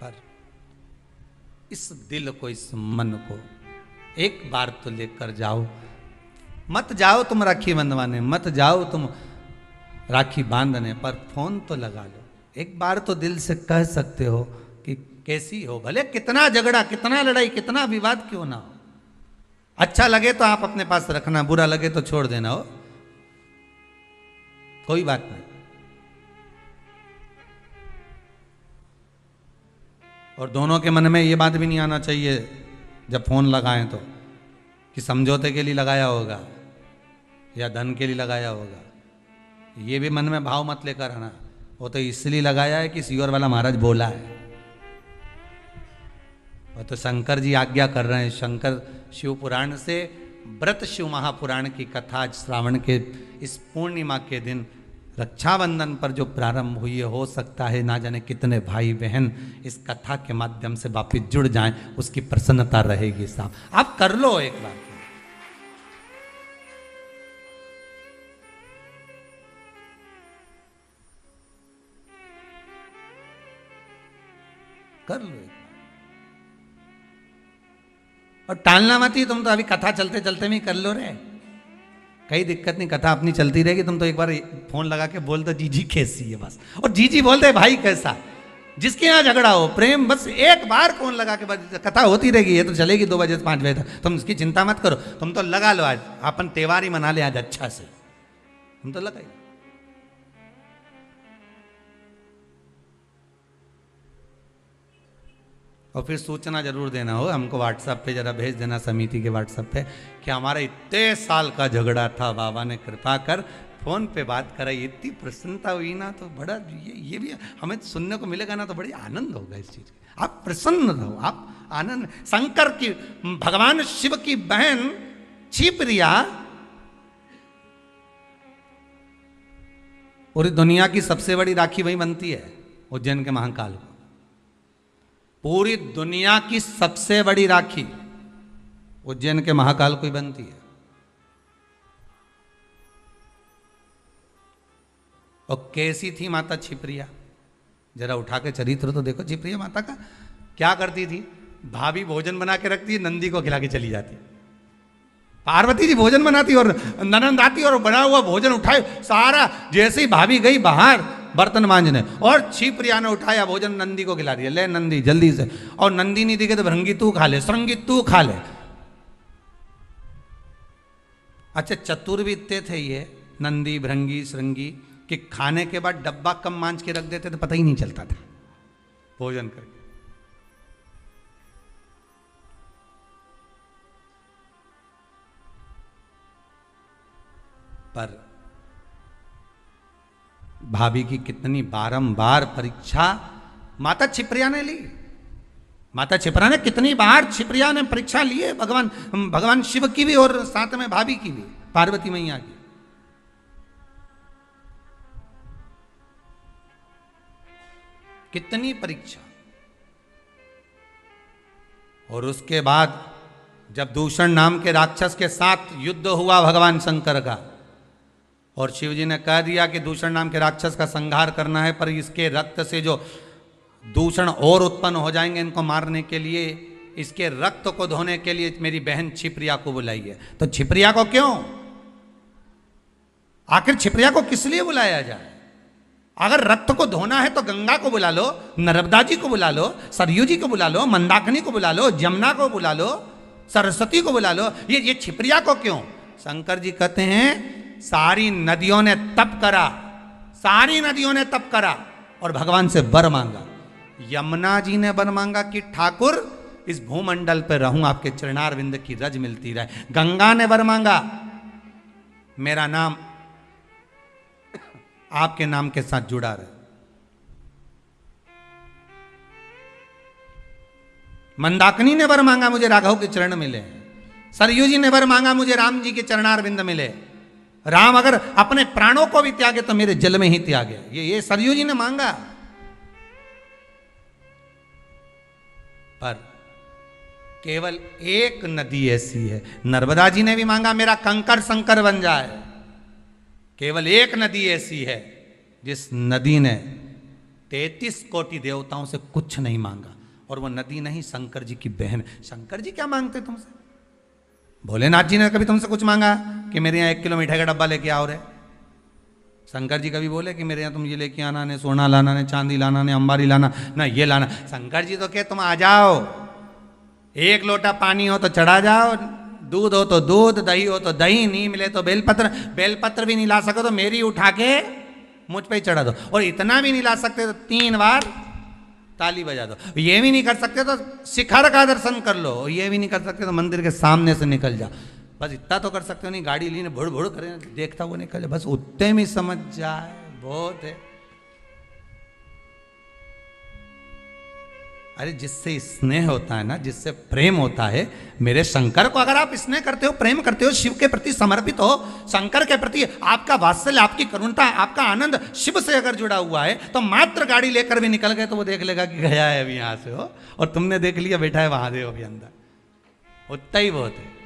पर इस दिल को, इस मन को एक बार तो लेकर जाओ। मत जाओ तुम राखी बंधवाने, मत जाओ तुम राखी बांधने, पर फोन तो लगा लो। एक बार तो दिल से कह सकते हो कि कैसी हो, भले कितना झगड़ा, कितना लड़ाई, कितना विवाद क्यों ना हो। अच्छा लगे तो आप अपने पास रखना, बुरा लगे तो छोड़ देना। हो कोई बात नहीं। और दोनों के मन में ये बात भी नहीं आना चाहिए जब फोन लगाएं तो कि समझौते के लिए लगाया होगा या धन के लिए लगाया होगा। ये भी मन में भाव मत लेकर आना, वो तो इसलिए लगाया है कि सीवर वाला महाराज बोला है। और तो शंकर जी आज्ञा कर रहे हैं। शंकर शिव पुराण से व्रत शिव महापुराण की कथा आज श्रावण के इस पूर्णिमा के दिन रक्षाबंधन पर जो प्रारंभ हुई है, हो सकता है ना जाने कितने भाई बहन इस कथा के माध्यम से वापिस जुड़ जाएं, उसकी प्रसन्नता रहेगी साहब। आप कर लो एक बार, कर लो। और टालना मत ही, तुम तो अभी कथा चलते चलते में कर लो रे, कई दिक्कत नहीं, कथा अपनी चलती रहेगी। तुम तो एक बार फोन लगा के बोल दो जीजी कैसी है बस, और जीजी बोलते भाई कैसा। जिसके यहाँ झगड़ा हो प्रेम, बस एक बार फोन लगा के बस, कथा होती रहेगी। ये तो चलेगी 2 बजे से 5 बजे तक, तुम इसकी चिंता मत करो। तुम तो लगा लो, आज अपन त्योहार ही मना ले आज अच्छा से, तुम तो लगाई। और फिर सूचना जरूर देना हो हमको, व्हाट्सएप पे जरा भेज देना, समिति के व्हाट्सएप पे, कि हमारा इतने साल का झगड़ा था, बाबा ने कृपा कर फोन पे बात कराई। इतनी प्रसन्नता हुई ना, तो बड़ा ये भी हमें सुनने को मिलेगा ना, तो बड़ी आनंद होगा इस चीज का। आप प्रसन्न रहो, आप आनंद। शंकर की, भगवान शिव की बहन छिप्रिया पूरी दुनिया की सबसे बड़ी राखी वही बनती है, उज्जैन के महाकाल को। पूरी दुनिया की सबसे बड़ी राखी उज्जैन के महाकाल को ही बनती है। और कैसी थी माता छिप्रिया, जरा उठा के चरित्र तो देखो छिप्रिया माता का। क्या करती थी, भाभी भोजन बना के रखती है, नंदी को खिला के चली जाती। पार्वती जी भोजन बनाती और ननंद आती और बना हुआ भोजन उठाए सारा। जैसे ही भाभी गई बाहर बर्तन मांजने, और छिप्रिया ने उठाया भोजन नंदी को खिला दिया, ले नंदी जल्दी से। और नंदी नहीं दिखे तो भृंगी तू खा ले, श्रृंगी तू खा ले। अच्छा चतुर भी इतने थे ये नंदी भृंगी श्रृंगी कि खाने के बाद डब्बा कम मांझ के रख देते तो पता ही नहीं चलता था भोजन करके। पर भाभी की कितनी बारंबार परीक्षा माता छिप्रिया ने ली। माता छिप्रिया ने कितनी बार छिप्रिया ने परीक्षा ली है, भगवान शिव की भी और साथ में भाभी की भी, पार्वती मैया की। कितनी परीक्षा। और उसके बाद जब दूषण नाम के राक्षस के साथ युद्ध हुआ भगवान शंकर का, और शिव जी ने कह दिया कि दूषण नाम के राक्षस का संहार करना है, पर इसके रक्त से जो दूषण और उत्पन्न हो जाएंगे, इनको मारने के लिए, इसके रक्त को धोने के लिए मेरी बहन छिप्रिया को बुलाइए। तो छिप्रिया को क्यों, आखिर छिप्रिया को किस लिए बुलाया जाए? अगर रक्त को धोना है तो गंगा को बुला लो, नर्मदा जी को बुला लो, सरयू जी को बुला लो, मंदाकिनी को बुला लो, जमुना को बुला लो, सरस्वती को बुला लो, ये छिपरिया को क्यों? शंकर जी कहते हैं सारी नदियों ने तप करा, सारी नदियों ने तप करा और भगवान से वर मांगा। यमुना जी ने वर मांगा कि ठाकुर इस भूमंडल पर रहूं, आपके चरणारविंद की रज मिलती रहे। गंगा ने वर मांगा मेरा नाम आपके नाम के साथ जुड़ा रहे। मंदाकिनी ने वर मांगा मुझे राघव के चरण मिले। सरयू जी ने वर मांगा मुझे राम जी के चरणारविंद मिले। राम अगर अपने प्राणों को भी त्यागे तो मेरे जल में ही त्यागे, ये सरयू जी ने मांगा। पर केवल एक नदी ऐसी है, नर्मदा जी ने भी मांगा मेरा कंकर संकर बन जाए। केवल एक नदी ऐसी है जिस नदी ने 33 कोटि देवताओं से कुछ नहीं मांगा, और वो नदी नहीं शंकर जी की बहन। शंकर जी क्या मांगते तुमसे? भोलेनाथ जी ने कभी तुमसे कुछ मांगा कि मेरे यहाँ 1 किलो मिठाई का डब्बा लेके आओ रे? शंकर जी कभी बोले कि मेरे यहाँ तुम ये लेके आना, ने सोना लाना, ने चांदी लाना, ने अंबारी लाना, ना ये लाना? शंकर जी तो क्या तुम आ जाओ, 1 लोटा पानी हो तो चढ़ा जाओ, दूध हो तो दूध, दही हो तो दही, नहीं मिले तो बेलपत्र, बेलपत्र भी नहीं ला सको तो मेरी उठा के मुझ पे ही चढ़ा दो, और इतना भी नहीं ला सकते तो 3 बार ताली बजा दो। ये भी नहीं कर सकते तो शिखर का दर्शन कर लो, ये भी नहीं कर सकते तो मंदिर के सामने से निकल जा। बस इतना तो कर सकते हो, नहीं गाड़ी ली भुड़ भुड़ करे देखता वो निकल जाए, बस उतने में समझ जाए बहुत है। अरे जिससे स्नेह होता है ना, जिससे प्रेम होता है, मेरे शंकर को अगर आप स्नेह करते हो, प्रेम करते हो, शिव के प्रति समर्पित हो, शंकर के प्रति आपका वात्सल्य, आपकी करुणता, आपका आनंद शिव से अगर जुड़ा हुआ है, तो मात्र गाड़ी लेकर भी निकल गए तो वो देख लेगा कि गया है अभी यहाँ से हो, और तुमने देख लिया बैठा है वहां देव अभी अंदर, उतना ही बहुत है।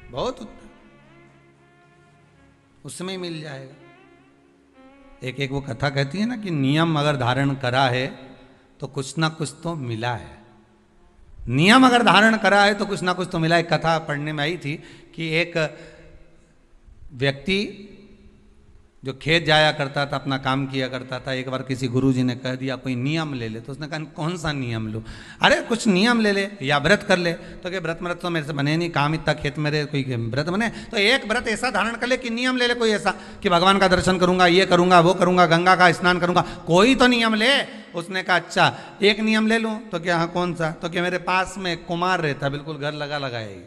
बहुत उत्तर उसमें ही मिल जाएगा। एक वो कथा कहती है ना कि नियम अगर धारण करा है तो कुछ ना कुछ तो मिला है। नियम अगर धारण करा है तो कुछ ना कुछ तो मिला है। एक कथा पढ़ने में आई थी कि एक व्यक्ति जो खेत जाया करता था, अपना काम किया करता था, एक बार किसी गुरुजी ने कह दिया कोई नियम ले ले, तो उसने कहा कौन सा नियम लो? अरे कुछ नियम ले ले या व्रत कर ले। तो क्या व्रत तो मेरे से बने नहीं, काम इतना खेत में रहे, कोई व्रत बने? तो एक व्रत ऐसा धारण कर ले कि नियम ले ले कोई ऐसा कि भगवान का दर्शन करूंगा, ये करूंगा, वो करूंगा, गंगा का स्नान करूंगा, कोई तो नियम ले। उसने कहा अच्छा एक नियम ले लूँ। तो क्या हाँ कौन सा? तो क्या मेरे पास में कुमार रहता, बिल्कुल घर लगा लगाए,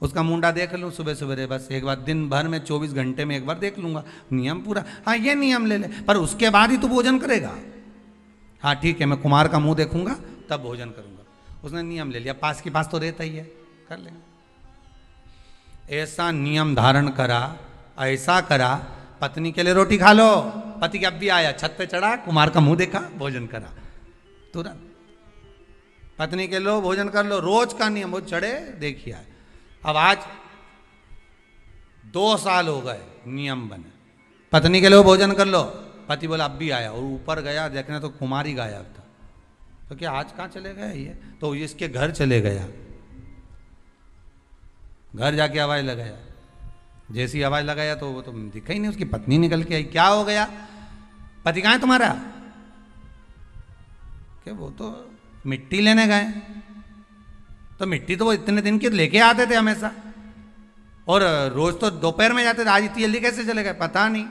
उसका मुंडा देख लूँ सुबह सुबह, बस एक बार दिन भर में 24 घंटे में एक बार देख लूँगा, नियम पूरा। हाँ ये नियम ले ले, पर उसके बाद ही तू भोजन करेगा। हाँ ठीक है, मैं कुमार का मुंह देखूंगा तब भोजन करूंगा। उसने नियम ले लिया, पास के पास तो रहता ही है, कर लेंगे। ऐसा नियम धारण करा, ऐसा करा, पत्नी के लिए रोटी खा लो, पति अब भी आया, छत पे चढ़ा, कुमार का मुंह देखा, भोजन करा तुरंत। पत्नी के लो भोजन कर लो, रोज का नियम। वो चढ़े देखिए, अब आज 2 साल हो गए नियम बने, पत्नी के लिए भोजन कर लो, पति बोला अब भी आया, और ऊपर गया देखने तो कुमारी गायब था। तो क्या आज कहाँ चले गए ये? तो इसके घर चले गया, घर जाके आवाज लगाया, जैसी आवाज लगाया तो वो तो दिखा ही नहीं, उसकी पत्नी निकल के आई। क्या हो गया? पति कहाँ है तुम्हारा? क्या वो तो मिट्टी लेने गए। तो मिट्टी तो वो इतने दिन की लेके आते थे हमेशा, और रोज तो दोपहर में जाते थे, आज इतनी जल्दी कैसे चले गए? पता नहीं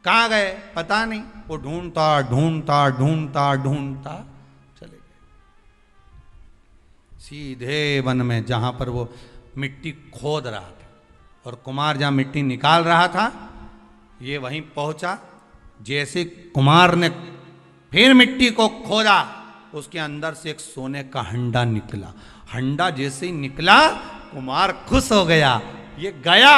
कहाँ गए, पता नहीं। वो ढूंढता ढूंढता ढूंढता ढूंढता चले गए सीधे वन में, जहां पर वो मिट्टी खोद रहा था, और कुमार जहां मिट्टी निकाल रहा था ये वहीं पहुंचा। जैसे कुमार ने फिर मिट्टी को खोदा, उसके अंदर से एक सोने का हंडा निकला। हंडा जैसे ही निकला, कुमार खुश हो गया, ये गया,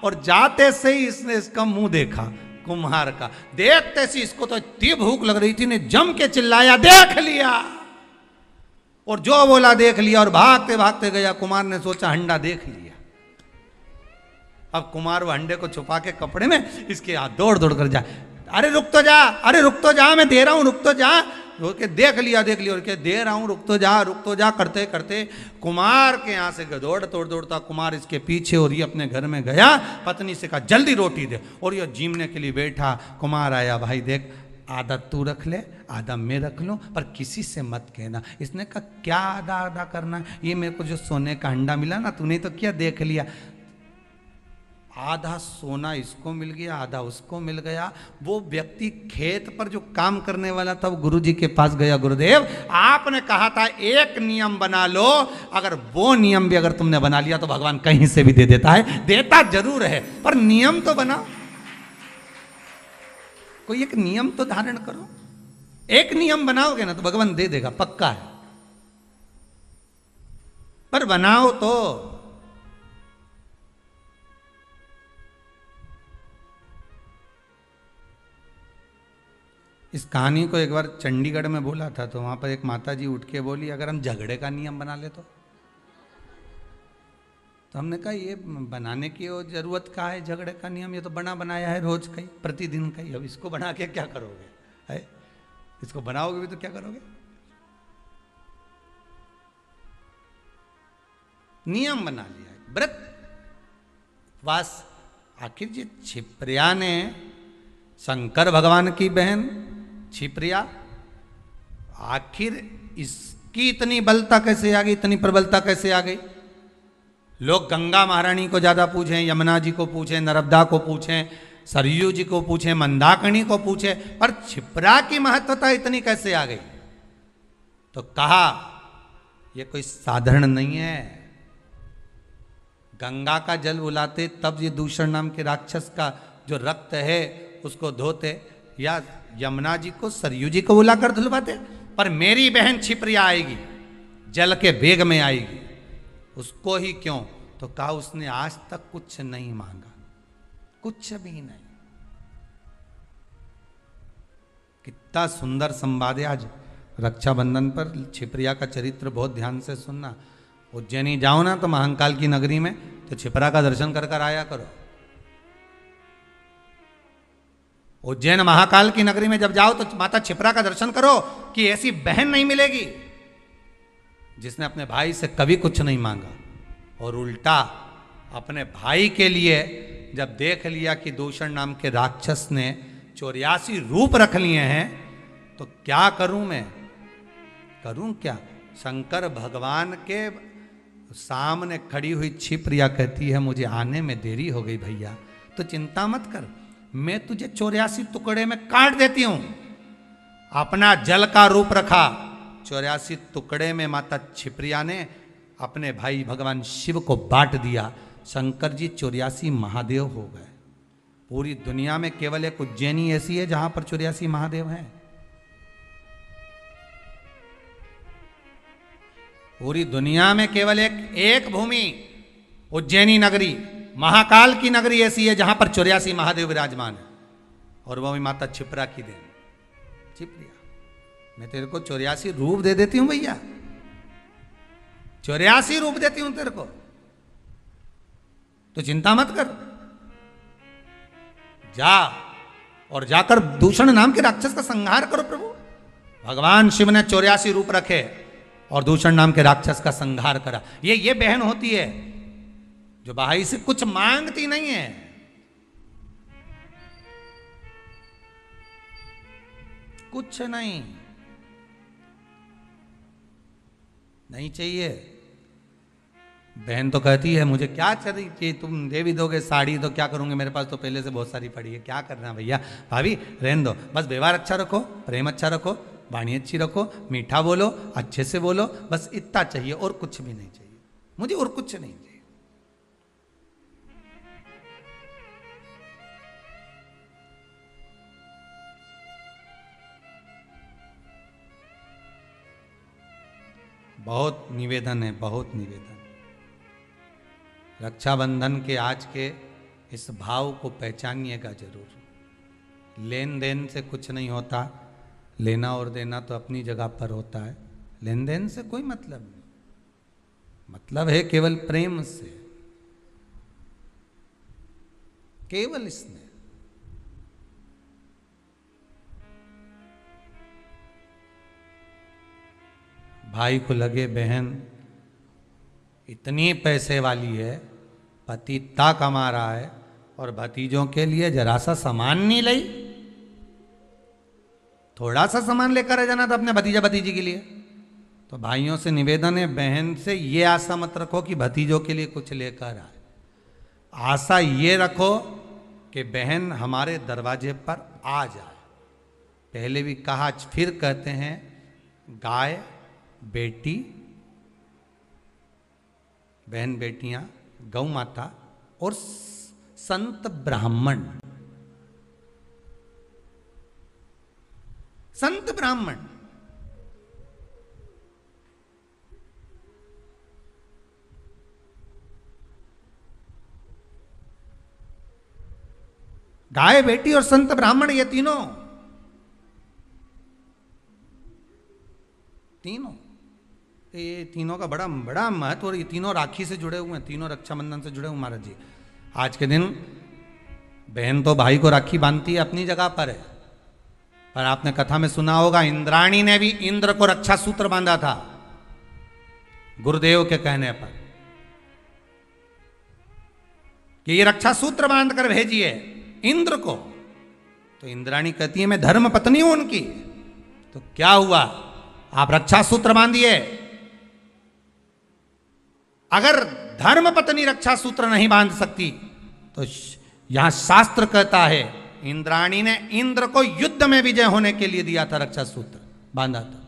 और जाते से ही इसने इसका मुंह देखा कुम्हार का। देखते से इसको तो इतनी भूख लग रही थी, ने जम के चिल्लाया देख लिया, और जो बोला देख लिया, और भागते भागते गया। कुमार ने सोचा हंडा देख लिया, अब कुमार वो हंडे को छुपा के कपड़े में इसके हाथ दौड़ दौड़ कर जाए। अरे रुक तो जा, अरे रुक तो जा, मैं दे रहा हूं, रुक तो जा। वो के देख लिया और के दे रहा हूं, रुक तो जा करते करते कुमार के यहाँ से दौड़ता कुमार इसके पीछे, और ये अपने घर में गया, पत्नी से कहा जल्दी रोटी दे, और ये जीमने के लिए बैठा। कुमार आया, भाई देख आधा तू रख ले, आधा मैं रख लूं, पर किसी से मत कहना। इसने कहा क्या आधा आधा करना, ये मेरे को जो सोने का अंडा मिला ना, तूने तो क्या देख लिया, आधा सोना इसको मिल गया, आधा उसको मिल गया। वो व्यक्ति खेत पर जो काम करने वाला था, वो गुरुजी के पास गया, गुरुदेव आपने कहा था एक नियम बना लो, अगर वो नियम भी अगर तुमने बना लिया तो भगवान कहीं से भी दे देता है, देता जरूर है, पर नियम तो बनाओ, कोई एक नियम तो धारण करो। एक नियम बनाओगे ना तो भगवान दे देगा, पक्का है, पर बनाओ तो। इस कहानी को एक बार चंडीगढ़ में बोला था, तो वहां पर एक माता जी उठ के बोली अगर हम झगड़े का नियम बना ले तो हमने कहा ये बनाने की जरूरत क्या है, झगड़े का नियम ये तो बना बनाया है रोज का ही, प्रतिदिन का ही, अब इसको बना के क्या करोगे, है इसको बनाओगे भी तो क्या करोगे। नियम बना लिया है, व्रत वास। आखिर जी छिप्रिया ने शंकर भगवान की बहन छिप्रिया, आखिर इसकी इतनी बलता कैसे आ गई, इतनी प्रबलता कैसे आ गई। लोग गंगा महारानी को ज्यादा पूछें, यमुना जी को पूछें, नर्मदा को पूछें, सरयू जी को पूछें, मंदाकिनी को पूछें, पर छिप्रा की महत्वता इतनी कैसे आ गई। तो कहा ये कोई साधारण नहीं है। गंगा का जल उलाते तब ये दूषण नाम के राक्षस का जो रक्त है उसको धोते, या यमुना जी को सरयू जी को बुलाकर धुलवाते, पर मेरी बहन छिप्रिया आएगी, जल के वेग में आएगी, उसको ही क्यों। तो कहा उसने आज तक कुछ नहीं मांगा, कुछ भी नहीं। कितना सुंदर संवाद है। आज रक्षाबंधन पर छिप्रिया का चरित्र बहुत ध्यान से सुनना। उज्जैनी जाओ ना तो महाकाल की नगरी में, तो छिप्रा का दर्शन कर कर आया करो। उज्जैन महाकाल की नगरी में जब जाओ तो माता छिप्रा का दर्शन करो, कि ऐसी बहन नहीं मिलेगी जिसने अपने भाई से कभी कुछ नहीं मांगा, और उल्टा अपने भाई के लिए जब देख लिया कि दूषण नाम के राक्षस ने 84 रूप रख लिए हैं, तो क्या करूं मैं, करूं क्या। शंकर भगवान के सामने खड़ी हुई छिप्रिया कहती है मुझे आने में देरी हो गई भैया, तो चिंता मत कर, मैं तुझे 84 टुकड़े में काट देती हूं। अपना जल का रूप रखा, 84 टुकड़े में माता छिप्रिया ने अपने भाई भगवान शिव को बांट दिया। शंकर जी 84 महादेव हो गए। पूरी दुनिया में केवल एक उज्जैनी ऐसी है जहां पर 84 महादेव हैं। पूरी दुनिया में केवल एक भूमि उज्जैनी नगरी, महाकाल की नगरी ऐसी है जहां पर 84 महादेव विराजमान है, और वह भी माता छिप्रा की देन। छिप्रिया मैं तेरे को 84 रूप दे देती हूं भैया, 84 रूप देती हूं तेरे को, तो चिंता मत कर, जा और जाकर दूषण नाम के राक्षस का संहार करो। प्रभु भगवान शिव ने 84 रूप रखे और दूषण नाम के राक्षस का संहार करा। ये बहन होती है जो भाई से कुछ मांगती नहीं है। कुछ नहीं चाहिए। बहन तो कहती है मुझे क्या चाहिए, तुम दे भी दोगे साड़ी तो क्या करूंगे, मेरे पास तो पहले से बहुत सारी पड़ी है, क्या करना है भैया। भाभी रहने दो, बस व्यवहार अच्छा रखो, प्रेम अच्छा रखो, वाणी अच्छी रखो, मीठा बोलो, अच्छे से बोलो, बस इतना चाहिए और कुछ भी नहीं चाहिए मुझे, और कुछ नहीं चाहिए। बहुत निवेदन है, बहुत निवेदन। रक्षाबंधन के आज के इस भाव को पहचानिएगा जरूर। लेन देन से कुछ नहीं होता, लेना और देना तो अपनी जगह पर होता है, लेन देन से कोई मतलब नहीं, मतलब है केवल प्रेम से, केवल इसमें। भाई को लगे बहन इतनी पैसे वाली है, पति इतना कमा रहा है और भतीजों के लिए जरा सा सामान नहीं लाई, थोड़ा सा सामान लेकर आ जाना था अपने भतीजा भतीजी के लिए। तो भाइयों से निवेदन है, बहन से ये आशा मत रखो कि भतीजों के लिए कुछ लेकर आए, आशा ये रखो कि बहन हमारे दरवाजे पर आ जाए। पहले भी कहा, आज फिर कहते हैं, गाय बेटी, बहन बेटियां, गौ माता और संत ब्राह्मण। संत ब्राह्मण गाय बेटी और संत ब्राह्मण, ये तीनों ये तीनों का बड़ा बड़ा महत्व, और ये तीनों राखी से जुड़े हुए हैं, तीनों रक्षाबंधन से जुड़े हुए महाराज जी। आज के दिन बहन तो भाई को राखी बांधती है, अपनी जगह पर है, पर आपने कथा में सुना होगा इंद्राणी ने भी इंद्र को रक्षा सूत्र बांधा था गुरुदेव के कहने पर कि ये रक्षा सूत्र बांध कर भेजिए इंद्र को। तो इंद्राणी कहती है मैं धर्म पत्नी हूं उनकी। तो क्या हुआ, आप रक्षा सूत्र बांधिए। अगर धर्म पत्नी रक्षा सूत्र नहीं बांध सकती तो यहां शास्त्र कहता है इंद्राणी ने इंद्र को युद्ध में विजय होने के लिए दिया था, रक्षा सूत्र बांधा था,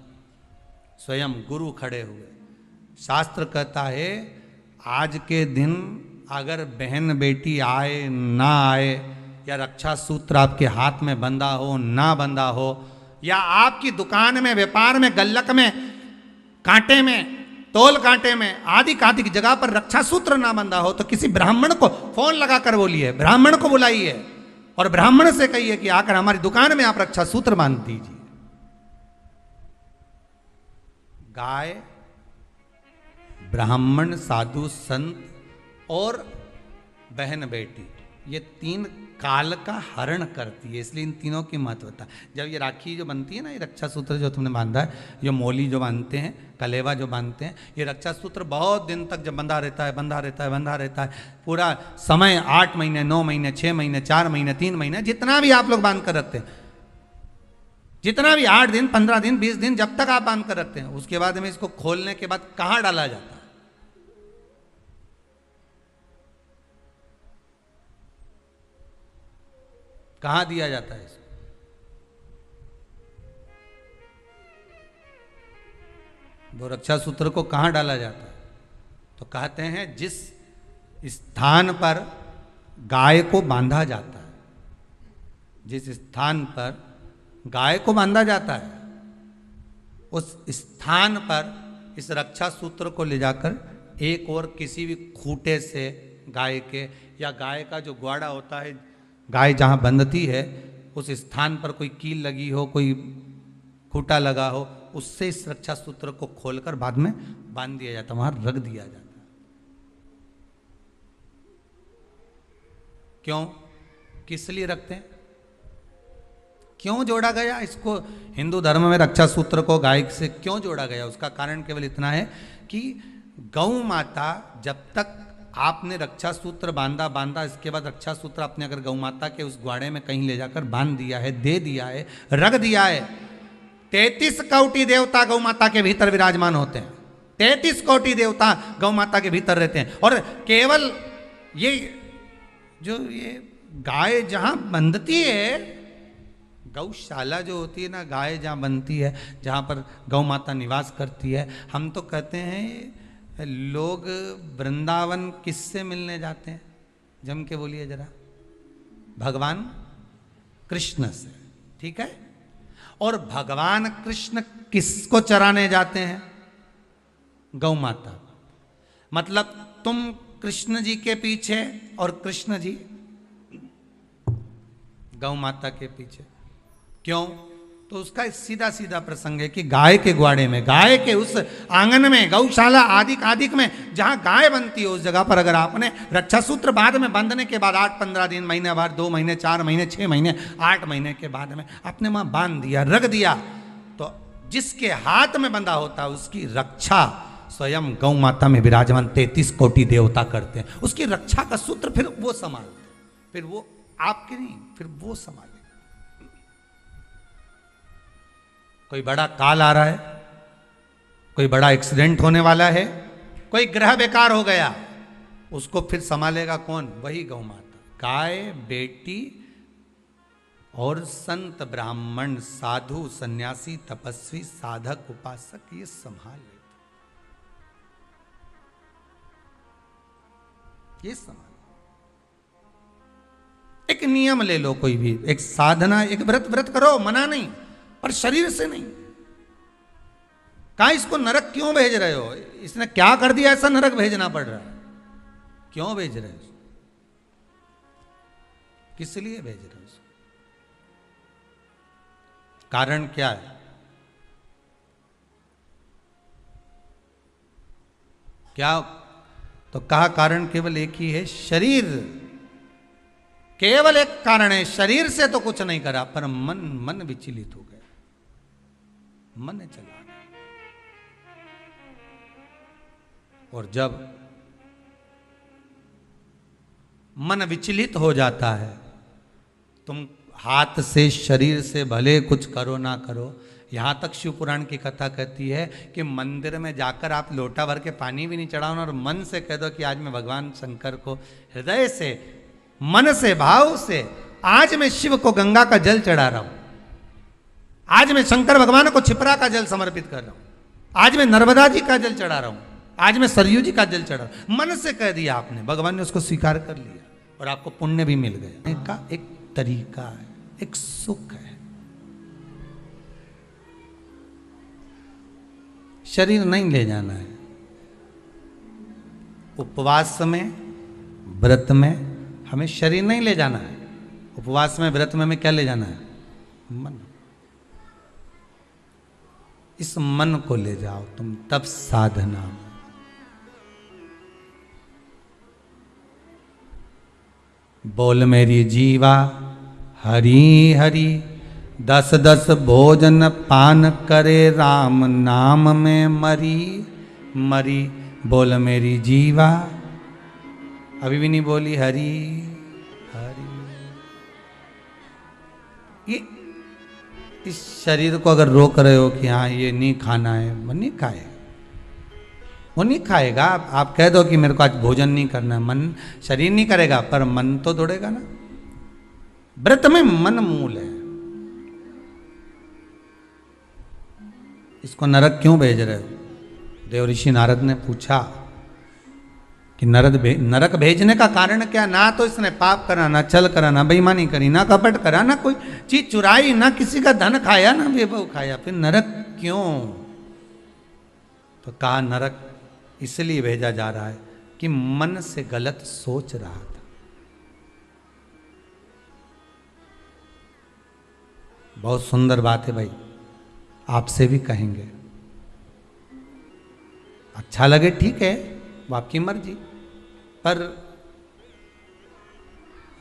स्वयं गुरु खड़े हुए। शास्त्र कहता है आज के दिन अगर बहन बेटी आए ना आए, या रक्षा सूत्र आपके हाथ में बंधा हो ना बंधा हो, या आपकी दुकान में, व्यापार में, गल्लक में, कांटे में, तोल कांटे में, आदि आदि जगह पर रक्षा सूत्र ना बंधा हो, तो किसी ब्राह्मण को फोन लगाकर बोलिए, ब्राह्मण को बुलाइए और ब्राह्मण से कहिए कि आकर हमारी दुकान में आप रक्षा सूत्र बांध दीजिए। गाय, ब्राह्मण, साधु, संत और बहन बेटी, ये तीन काल का हरण करती है, इसलिए इन तीनों की महत्वता। जब ये राखी जो बनती है ना, ये रक्षा सूत्र जो तुमने बांधा है, ये मोली जो बांधते हैं, कलेवा जो बांधते हैं, ये रक्षा सूत्र बहुत दिन तक जब बंधा रहता है, बंधा रहता है, बंधा रहता है, पूरा समय 8 महीने, 9 महीने, 6 महीने, 4 महीने, 3 महीने, जितना भी आप लोग बांध कर रखते हैं, जितना भी 8 दिन, 15 दिन, 20 दिन, जब तक आप बांध कर रखते हैं, उसके बाद में इसको खोलने के बाद कहाँ डाला जाता है? कहां दिया जाता है इसको? वो रक्षा सूत्र को कहां डाला जाता है? तो कहते हैं जिस स्थान पर गाय को बांधा जाता है, जिस स्थान पर गाय को बांधा जाता है, उस स्थान पर इस रक्षा सूत्र को ले जाकर एक और किसी भी खूंटे से गाय के, या गाय का जो ग्वाड़ा होता है, गाय जहाँ बंधती है उस स्थान पर कोई कील लगी हो, कोई खूंटा लगा हो, उससे इस रक्षा सूत्र को खोलकर बाद में बांध दिया जाता, वहां रख दिया जाता। क्यों, किस लिए रखते हैं, क्यों जोड़ा गया इसको? हिंदू धर्म में रक्षा सूत्र को गाय से क्यों जोड़ा गया? उसका कारण केवल इतना है कि गौ माता, जब तक आपने रक्षा सूत्र बांधा, इसके बाद रक्षा सूत्र आपने अगर गौ माता के उस ग्वाड़े में कहीं ले जाकर बांध दिया है, दे दिया है, रख दिया है, 33 कोटि देवता गौ माता के भीतर विराजमान होते हैं, 33 कोटि देवता गौ माता के भीतर रहते हैं। और केवल ये जो ये गाय जहां बंधती है, गौशाला जो होती है ना, गाय जहां बनती है, जहां पर गौ माता निवास करती है, हम तो कहते हैं लोग वृंदावन किससे मिलने जाते हैं? जम के बोलिए जरा, भगवान कृष्ण से, ठीक है? और भगवान कृष्ण किसको चराने जाते हैं? गौ माता। मतलब तुम कृष्ण जी के पीछे और कृष्ण जी गौ माता के पीछे। क्यों? तो उसका सीधा सीधा प्रसंग है कि गाय के ग्वाड़े में, गाय के उस आंगन में, गौशाला आदि आदि में जहां गाय बनती है, उस जगह पर अगर आपने रक्षा सूत्र बाद में बांधने के बाद 8-15 दिन, महीने भर, 2 महीने, 4 महीने, 6 महीने, 8 महीने के बाद में आपने वहां बांध दिया, रख दिया, तो जिसके हाथ में बंधा होता है उसकी रक्षा स्वयं गौ माता में विराजमान 33 कोटि देवता करते हैं। उसकी रक्षा का सूत्र फिर वो संभालते हैं, फिर वो आपके नहीं, फिर वो संभाले। कोई बड़ा काल आ रहा है, कोई बड़ा एक्सीडेंट होने वाला है, कोई ग्रह बेकार हो गया, उसको फिर संभालेगा कौन? वही गौ माता। गाय, बेटी और संत, ब्राह्मण, साधु, सन्यासी, तपस्वी, साधक, उपासक ये संभाल लेते, ये संभाल। एक नियम ले लो, कोई भी एक साधना, एक व्रत करो, मना नहीं, पर शरीर से नहीं। कहा इसको नरक क्यों भेज रहे हो? इसने क्या कर दिया ऐसा नरक भेजना पड़ रहा है? क्यों भेज रहे हो? किस लिए भेज रहे हो? कारण क्या है? क्या? तो कहा कारण केवल एक ही है, शरीर। केवल एक कारण है, शरीर से तो कुछ नहीं करा, पर मन विचलित हो गया, मन चला गया। और जब मन विचलित हो जाता है, तुम हाथ से, शरीर से भले कुछ करो ना करो। यहां तक शिव पुराण की कथा कहती है कि मंदिर में जाकर आप लोटा भर के पानी भी नहीं चढ़ाओ और मन से कह दो कि आज मैं भगवान शंकर को हृदय से, मन से, भाव से, आज मैं शिव को गंगा का जल चढ़ा रहा हूं, आज मैं शंकर भगवान को छिपरा का जल समर्पित कर रहा हूं, आज मैं नर्मदा जी का जल चढ़ा रहा हूं, आज मैं सरयू जी का जल चढ़ा रहा हूं। मन से कह दिया आपने, भगवान ने उसको स्वीकार कर लिया और आपको पुण्य भी मिल गया। का एक तरीका है, एक सुख है। शरीर नहीं ले जाना है। उपवास में, व्रत में हमें शरीर नहीं ले जाना है। उपवास में, व्रत में हमें क्या ले जाना है? मन। इस मन को ले जाओ तुम, तब साधना। बोल मेरी जीवा हरि हरि, 10 भोजन पान करे, राम नाम में मरी मरी। बोल मेरी जीवा, अभी भी नहीं बोली हरि हरि। ये इस शरीर को अगर रोक रहे हो कि हाँ ये नहीं खाना है, वो नहीं खाएगा, वो नहीं खाएगा। आप कह दो कि मेरे को आज भोजन नहीं करना है, मन, शरीर नहीं करेगा पर मन तो दौड़ेगा ना। व्रत में मन मूल है। इसको नरक क्यों भेज रहे हो? देव ऋषि नारद ने पूछा कि नरक भेजने का कारण क्या? ना तो इसने पाप करा, ना छल करा, ना बेईमानी करी, ना कपट करा, ना कोई चीज चुराई, ना किसी का धन खाया, ना वैभव खाया, फिर नरक क्यों? तो कहा नरक इसलिए भेजा जा रहा है कि मन से गलत सोच रहा था। बहुत सुंदर बात है भाई, आपसे भी कहेंगे। अच्छा लगे ठीक है, वो आपकी मर्जी, पर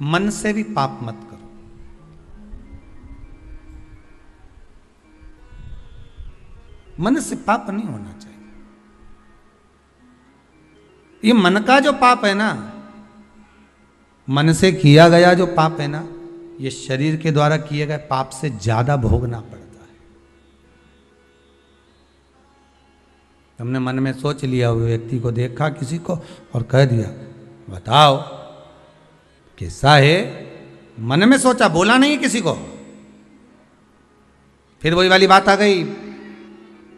मन से भी पाप मत करो। मन से पाप नहीं होना चाहिए। ये मन का जो पाप है ना, मन से किया गया जो पाप है ना, ये शरीर के द्वारा किए गए पाप से ज्यादा भोगना पड़ता है। हमने मन में सोच लिया, हुए व्यक्ति को देखा किसी को और कह दिया बताओ कैसा है, मन में सोचा, बोला नहीं किसी को। फिर वही वाली बात आ गई,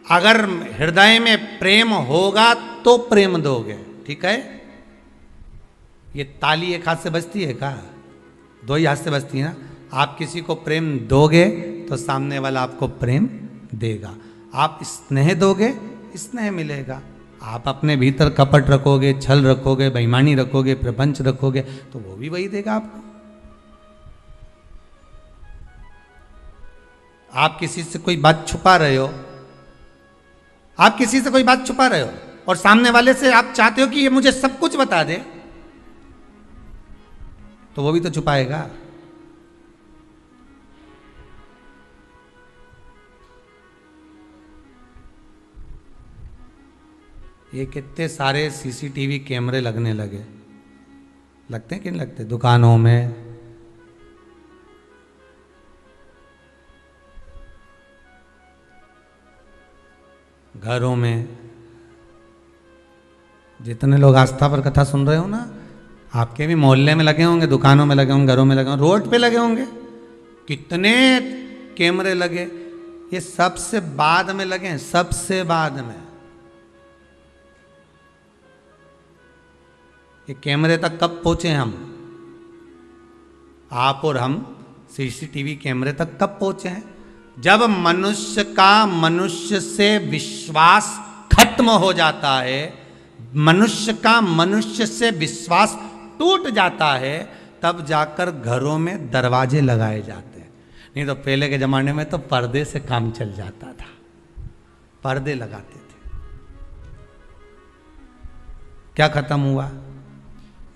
अगर हृदय में प्रेम होगा तो प्रेम दोगे, ठीक है। ये ताली एक हाथ से बजती है का? दो ही हाथ से बजती है ना। आप किसी को प्रेम दोगे तो सामने वाला आपको प्रेम देगा। आप स्नेह दोगे, स्नेह मिलेगा। आप अपने भीतर कपट रखोगे, छल रखोगे, बेईमानी रखोगे, प्रपंच रखोगे, तो वो भी वही देगा आपको। आप किसी से कोई बात छुपा रहे हो, आप किसी से कोई बात छुपा रहे हो और सामने वाले से आप चाहते हो कि ये मुझे सब कुछ बता दे, तो वो भी तो छुपाएगा। ये कितने सारे सीसीटीवी कैमरे लगने लगे, लगते हैं कि नहीं लगते? दुकानों में, घरों में। जितने लोग आस्था पर कथा सुन रहे हो ना, आपके भी मोहल्ले में लगे होंगे, दुकानों में लगे होंगे, घरों में लगे होंगे, रोड पे लगे होंगे। कितने कैमरे लगे, ये सबसे बाद में लगे हैं, सबसे बाद में। ये कैमरे तक कब पहुंचे हम, आप और हम सीसीटीवी कैमरे तक कब पहुंचे हैं? जब मनुष्य का मनुष्य से विश्वास खत्म हो जाता है, मनुष्य का मनुष्य से विश्वास टूट जाता है, तब जाकर घरों में दरवाजे लगाए जाते हैं। नहीं तो पहले के जमाने में तो पर्दे से काम चल जाता था, पर्दे लगाते थे। क्या खत्म हुआ?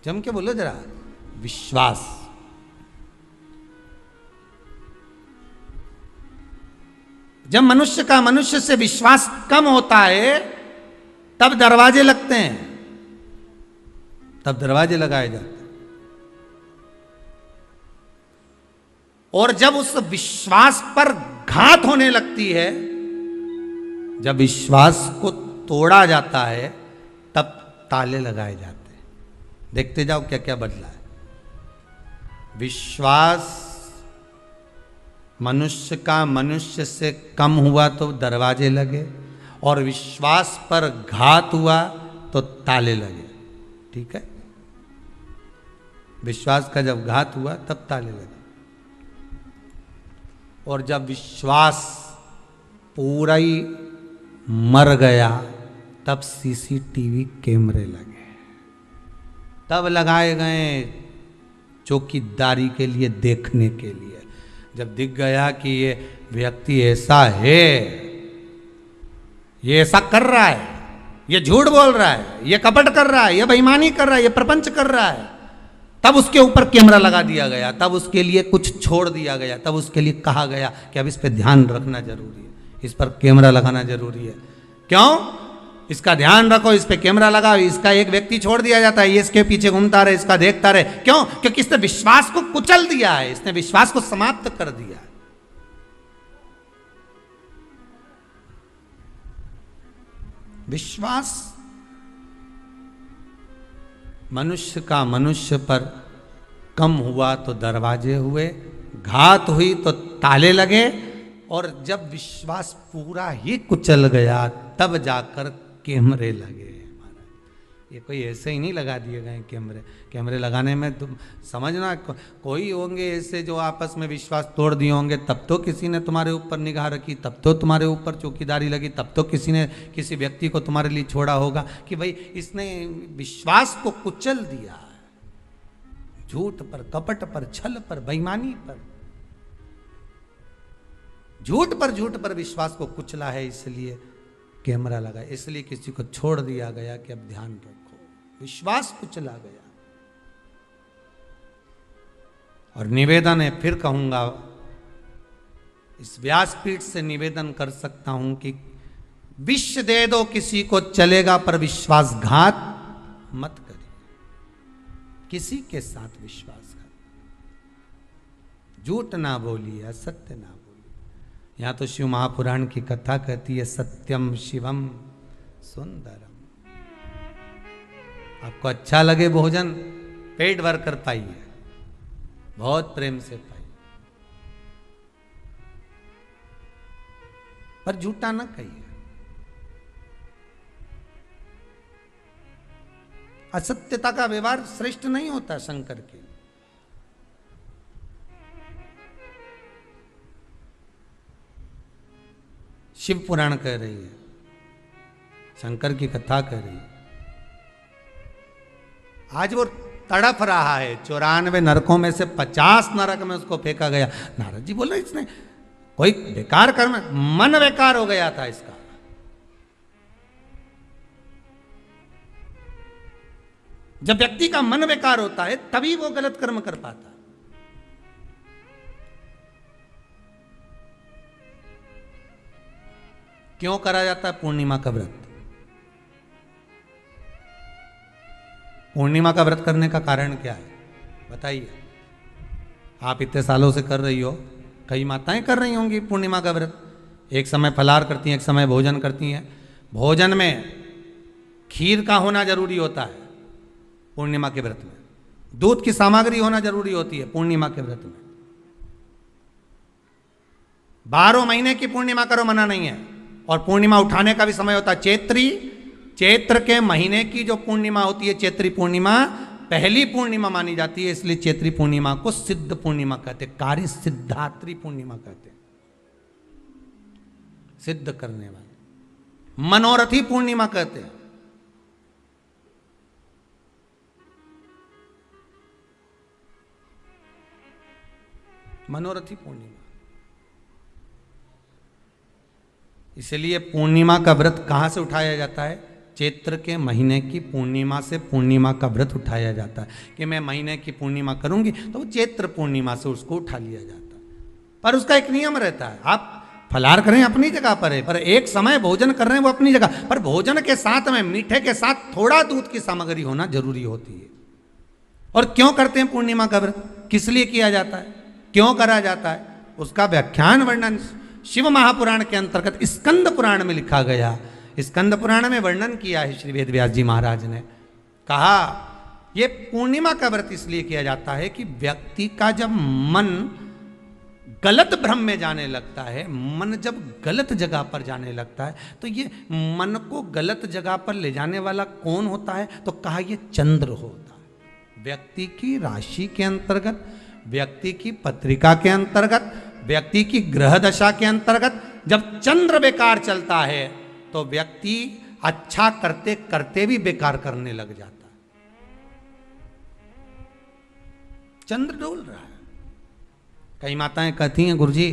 जम के बोलो जरा, विश्वास। जब मनुष्य का मनुष्य से विश्वास कम होता है, तब दरवाजे लगते हैं, तब दरवाजे लगाए जाते हैं। और जब उस विश्वास पर घात होने लगती है, जब विश्वास को तोड़ा जाता है, तब ताले लगाए जाते हैं। देखते जाओ क्या क्या बदला है। विश्वास मनुष्य का मनुष्य से कम हुआ तो दरवाजे लगे, और विश्वास पर घात हुआ तो ताले लगे। ठीक है, विश्वास का जब घात हुआ तब ताले लगे। और जब विश्वास पूरा ही मर गया, तब सीसीटीवी कैमरे लगे, तब लगाए गए चौकीदारी के लिए, देखने के लिए। जब दिख गया कि ये व्यक्ति ऐसा है, ये ऐसा कर रहा है, ये झूठ बोल रहा है, ये कपट कर रहा है, ये बेईमानी कर रहा है, ये प्रपंच कर रहा है, तब उसके ऊपर कैमरा लगा दिया गया, तब उसके लिए कुछ छोड़ दिया गया, तब उसके लिए कहा गया कि अब इस पे ध्यान रखना जरूरी है, इस पर कैमरा लगाना जरूरी है। क्यों? इसका ध्यान रखो, इस पे कैमरा लगा, इसका एक व्यक्ति छोड़ दिया जाता है, ये इसके पीछे घूमता रहे, इसका देखता रहे। क्यों? क्योंकि इसने विश्वास को कुचल दिया है, इसने विश्वास को समाप्त कर दिया है। विश्वास मनुष्य का मनुष्य पर कम हुआ तो दरवाजे हुए, घात हुई तो ताले लगे, और जब विश्वास पूरा ही कुचल गया, तब जाकर कैमरे लगे। ये कोई ऐसे ही नहीं लगा दिए गए कैमरे। कैमरे लगाने में तुम समझना, कोई होंगे ऐसे जो आपस में विश्वास तोड़ दिए होंगे, तब तो किसी ने तुम्हारे ऊपर निगाह रखी, तब तो तुम्हारे ऊपर चौकीदारी लगी, तब तो किसी ने किसी व्यक्ति को तुम्हारे लिए छोड़ा होगा कि भाई इसने विश्वास को कुचल दिया, झूठ पर, कपट पर, छल पर, बेईमानी पर, झूठ पर विश्वास को कुचला है, इसलिए कैमरा लगा, इसलिए किसी को छोड़ दिया गया कि अब ध्यान रखो, विश्वास कुचला गया। और निवेदन है, फिर कहूंगा, इस व्यासपीठ से निवेदन कर सकता हूं कि विष दे दो किसी को चलेगा, पर विश्वासघात मत करिए, किसी के साथ विश्वासघात, झूठ ना बोलिए, असत्य ना बोलिए। यहाँ तो शिव महापुराण की कथा कहती है, सत्यम शिवम सुंदरम। आपको अच्छा लगे भोजन, पेट भर कर पाइए, बहुत प्रेम से पाइए, पर झूठा ना कहिए। असत्यता का व्यवहार श्रेष्ठ नहीं होता शंकर के। शिव पुराण कह रही है, शंकर की कथा कह रही है। आज वो तड़प रहा है, 94 नरकों में से 50 नरक में उसको फेंका गया। नारद जी बोले इसने कोई बेकार कर्म, मन बेकार हो गया था इसका। जब व्यक्ति का मन बेकार होता है तभी वो गलत कर्म कर पाता। क्यों करा जाता है पूर्णिमा का व्रत? पूर्णिमा का व्रत करने का कारण क्या है बताइए। आप इतने सालों से कर रही हो, कई माताएं कर रही होंगी पूर्णिमा का व्रत, एक समय फलाहार करती हैं, एक समय भोजन करती हैं। भोजन में खीर का होना जरूरी होता है पूर्णिमा के व्रत में, दूध की सामग्री होना जरूरी होती है पूर्णिमा के व्रत में। 12 महीने की पूर्णिमा करो मना नहीं है, और पूर्णिमा उठाने का भी समय होता है चैत्री। चैत्र के महीने की जो पूर्णिमा होती है, चैत्री पूर्णिमा पहली पूर्णिमा मानी जाती है, इसलिए चैत्री पूर्णिमा को सिद्ध पूर्णिमा कहते हैं, कार्य सिद्धात्री पूर्णिमा कहते हैं, सिद्ध करने वाले, मनोरथी पूर्णिमा कहते हैं। मनोरथी पूर्णिमा, इसलिए पूर्णिमा का व्रत कहां से उठाया जाता है? चैत्र के महीने की पूर्णिमा से पूर्णिमा का व्रत उठाया जाता है कि मैं महीने की पूर्णिमा करूंगी तो वो चैत्र पूर्णिमा से उसको उठा लिया जाता है। पर उसका एक नियम रहता है, आप फलाहार करें अपनी जगह पर है, पर एक समय भोजन कर रहे हैं वो अपनी जगह पर, भोजन के साथ में मीठे के साथ थोड़ा दूध की सामग्री होना जरूरी होती है। और क्यों करते हैं पूर्णिमा का व्रत, किस लिए किया जाता है, क्यों करा जाता है, उसका व्याख्यान वर्णन शिव महापुराण के अंतर्गत स्कंद पुराण में लिखा गया। स्कंद पुराण में वर्णन किया है श्री वेद व्यास जी महाराज ने, कहा यह पूर्णिमा का व्रत इसलिए किया जाता है कि व्यक्ति का जब मन गलत भ्रम में जाने लगता है, मन जब गलत जगह पर जाने लगता है, तो ये मन को गलत जगह पर ले जाने वाला कौन होता है? तो कहा यह चंद्र होता है। व्यक्ति की राशि के अंतर्गत, व्यक्ति की पत्रिका के अंतर्गत, व्यक्ति की ग्रह दशा के अंतर्गत जब चंद्र बेकार चलता है तो व्यक्ति अच्छा करते करते भी बेकार करने लग जाता है। चंद्र डोल रहा है। कई माताएं कहती हैं गुरुजी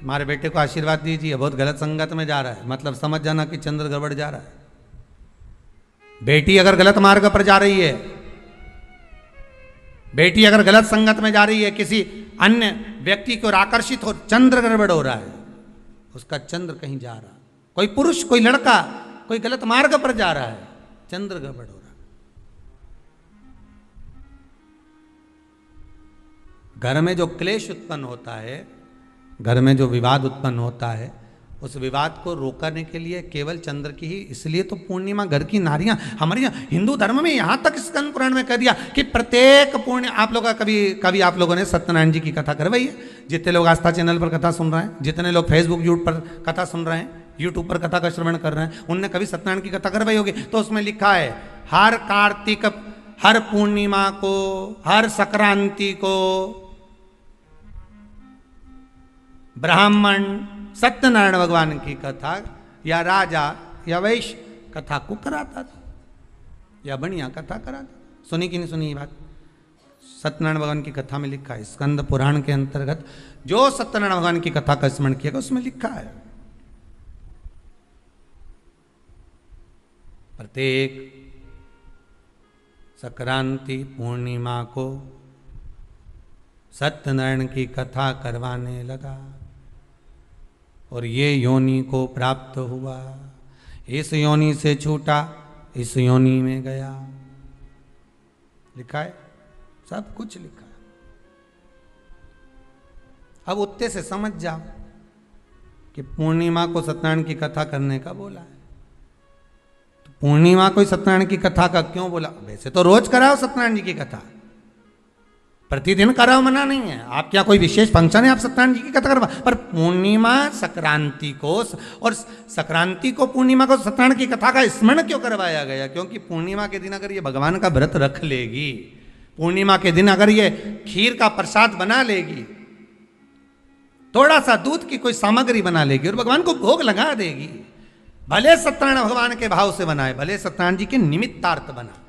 हमारे बेटे को आशीर्वाद दीजिए, बहुत गलत संगत में जा रहा है, मतलब समझ जाना कि चंद्र गड़बड़ जा रहा है। बेटी अगर गलत मार्ग पर जा रही है, बेटी अगर गलत संगत में जा रही है, किसी अन्य व्यक्ति की ओर आकर्षित हो, चंद्र गड़बड़ हो रहा है, उसका चंद्र कहीं जा रहा है। कोई पुरुष, कोई लड़का कोई गलत मार्ग पर जा रहा है, चंद्र गड़बड़ हो रहा है। घर में जो क्लेश उत्पन्न होता है, घर में जो विवाद उत्पन्न होता है, उस विवाद को रोकने के लिए केवल चंद्र की ही, इसलिए तो पूर्णिमा घर की नारियां हमारे यहाँ हिंदू धर्म में यहां तक स्कंद पुराण में कह दिया कि प्रत्येक पूर्ण, आप लोग का कभी आप लोगों ने सत्यनारायण जी की कथा करवाई है? जितने लोग आस्था चैनल पर कथा सुन रहे हैं, जितने लोग फेसबुक यूट्यूब पर कथा सुन रहे हैं, यूट्यूब पर कथा का श्रवण कर रहे हैं, उनने कभी सत्यनारायण की कथा करवाई होगी। तो उसमें लिखा है हर कार्तिक, हर पूर्णिमा को, हर संक्रांति को ब्राह्मण सत्यनारायण भगवान की कथा या राजा या वैश्य कथा को कराता था, या बढ़िया कथा कराता। सुनी कि नहीं सुनी ये बात? सत्यनारायण भगवान की कथा में लिखा है, स्कंद पुराण के अंतर्गत जो सत्यनारायण भगवान की कथा का स्मरण किया उसमें लिखा है प्रत्येक संक्रांति पूर्णिमा को सत्यनारायण की कथा करवाने लगा और ये योनि को प्राप्त हुआ, इस योनि से छूटा, इस योनि में गया। लिखा है, सब कुछ लिखा है। अब उत्ते से समझ जाओ कि पूर्णिमा को सत्यनारायण की कथा करने का बोला है, तो पूर्णिमा को सत्यनारायण की कथा का क्यों बोला? वैसे तो रोज कराओ सत्यनारायण जी की कथा, प्रतिदिन कराओ, मना नहीं है। आप क्या कोई विशेष फंक्शन है आप सत्यनारायण जी की कथा करवा, पर पूर्णिमा संक्रांति को, और संक्रांति को पूर्णिमा को सत्यनारायण की कथा का स्मरण क्यों करवाया गया? क्योंकि पूर्णिमा के दिन अगर ये भगवान का व्रत रख लेगी, पूर्णिमा के दिन अगर ये खीर का प्रसाद बना लेगी, थोड़ा सा दूध की कोई सामग्री बना लेगी और भगवान को भोग लगा देगी, भले सत्यनारायण भगवान के भाव से बनाए, भले सत्यनारायण जी के निमित्तार्थ बना,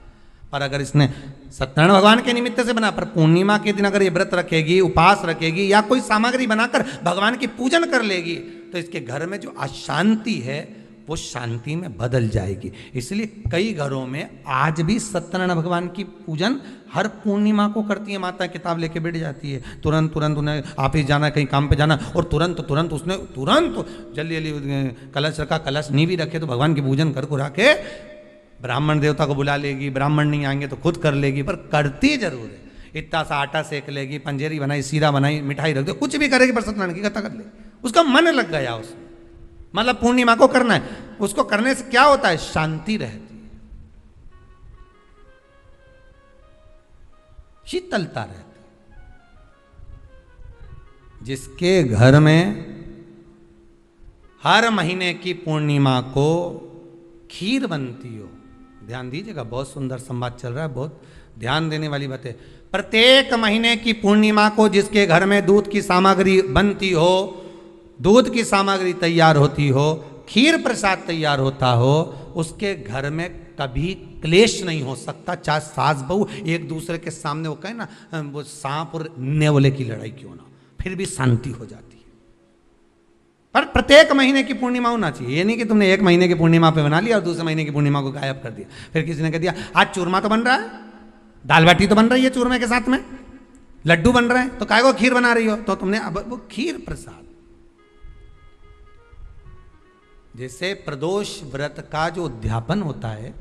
पर अगर इसने सत्यनारायण भगवान के निमित्त से बना, पर पूर्णिमा के दिन अगर ये व्रत रखेगी, उपास रखेगी या कोई सामग्री बनाकर भगवान की पूजन कर लेगी, तो इसके घर में जो अशांति है वो शांति में बदल जाएगी। इसलिए कई घरों में आज भी सत्यनारायण भगवान की पूजन हर पूर्णिमा को करती है। माता किताब लेके बैठ जाती है, तुरंत तुरंत उन्हें ऑफिस जाना, कहीं काम पे जाना, और तुरंत तुरंत उसने तुरंत जल्दी जल्दी कलश रखा, कलश नहीं भी रखे तो भगवान की पूजन कर को रखे ब्राह्मण देवता को बुला लेगी, ब्राह्मण नहीं आएंगे तो खुद कर लेगी, पर करती जरूर है। इतना सा आटा सेक लेगी, पंजेरी बनाई, सीरा बनाई, मिठाई रख दो, कुछ भी करेगी पर सत्यनारायण की कथा कर ले। उसका मन लग गया उसमें, मतलब पूर्णिमा को करना है। उसको करने से क्या होता है? शांति रहती है, शीतलता रहती है। जिसके घर में हर महीने की पूर्णिमा को खीर बनती हो, ध्यान दीजिएगा, बहुत सुंदर संवाद चल रहा है, बहुत ध्यान देने वाली बात है। प्रत्येक महीने की पूर्णिमा को जिसके घर में दूध की सामग्री बनती हो, दूध की सामग्री तैयार होती हो, खीर प्रसाद तैयार होता हो, उसके घर में कभी क्लेश नहीं हो सकता। चाहे सास बहू एक दूसरे के सामने वो कहे ना, वो सांप और नेवले की लड़ाई क्यों ना, फिर भी शांति हो जाती है। पर प्रत्येक महीने की पूर्णिमा होना चाहिए। ये नहीं कि तुमने एक महीने की पूर्णिमा पे बना लिया और दूसरे महीने की पूर्णिमा को गायब कर दिया। फिर किसी ने कह दिया आज चूरमा तो बन रहा है, दाल बाटी तो बन रही है चूरमे के साथ में, लड्डू बन रहे हैं, तो काय को खीर बना रही हो? तो तुमने अब वो खीर प्रसाद। जैसे प्रदोष व्रत का जो उद्यापन होता है,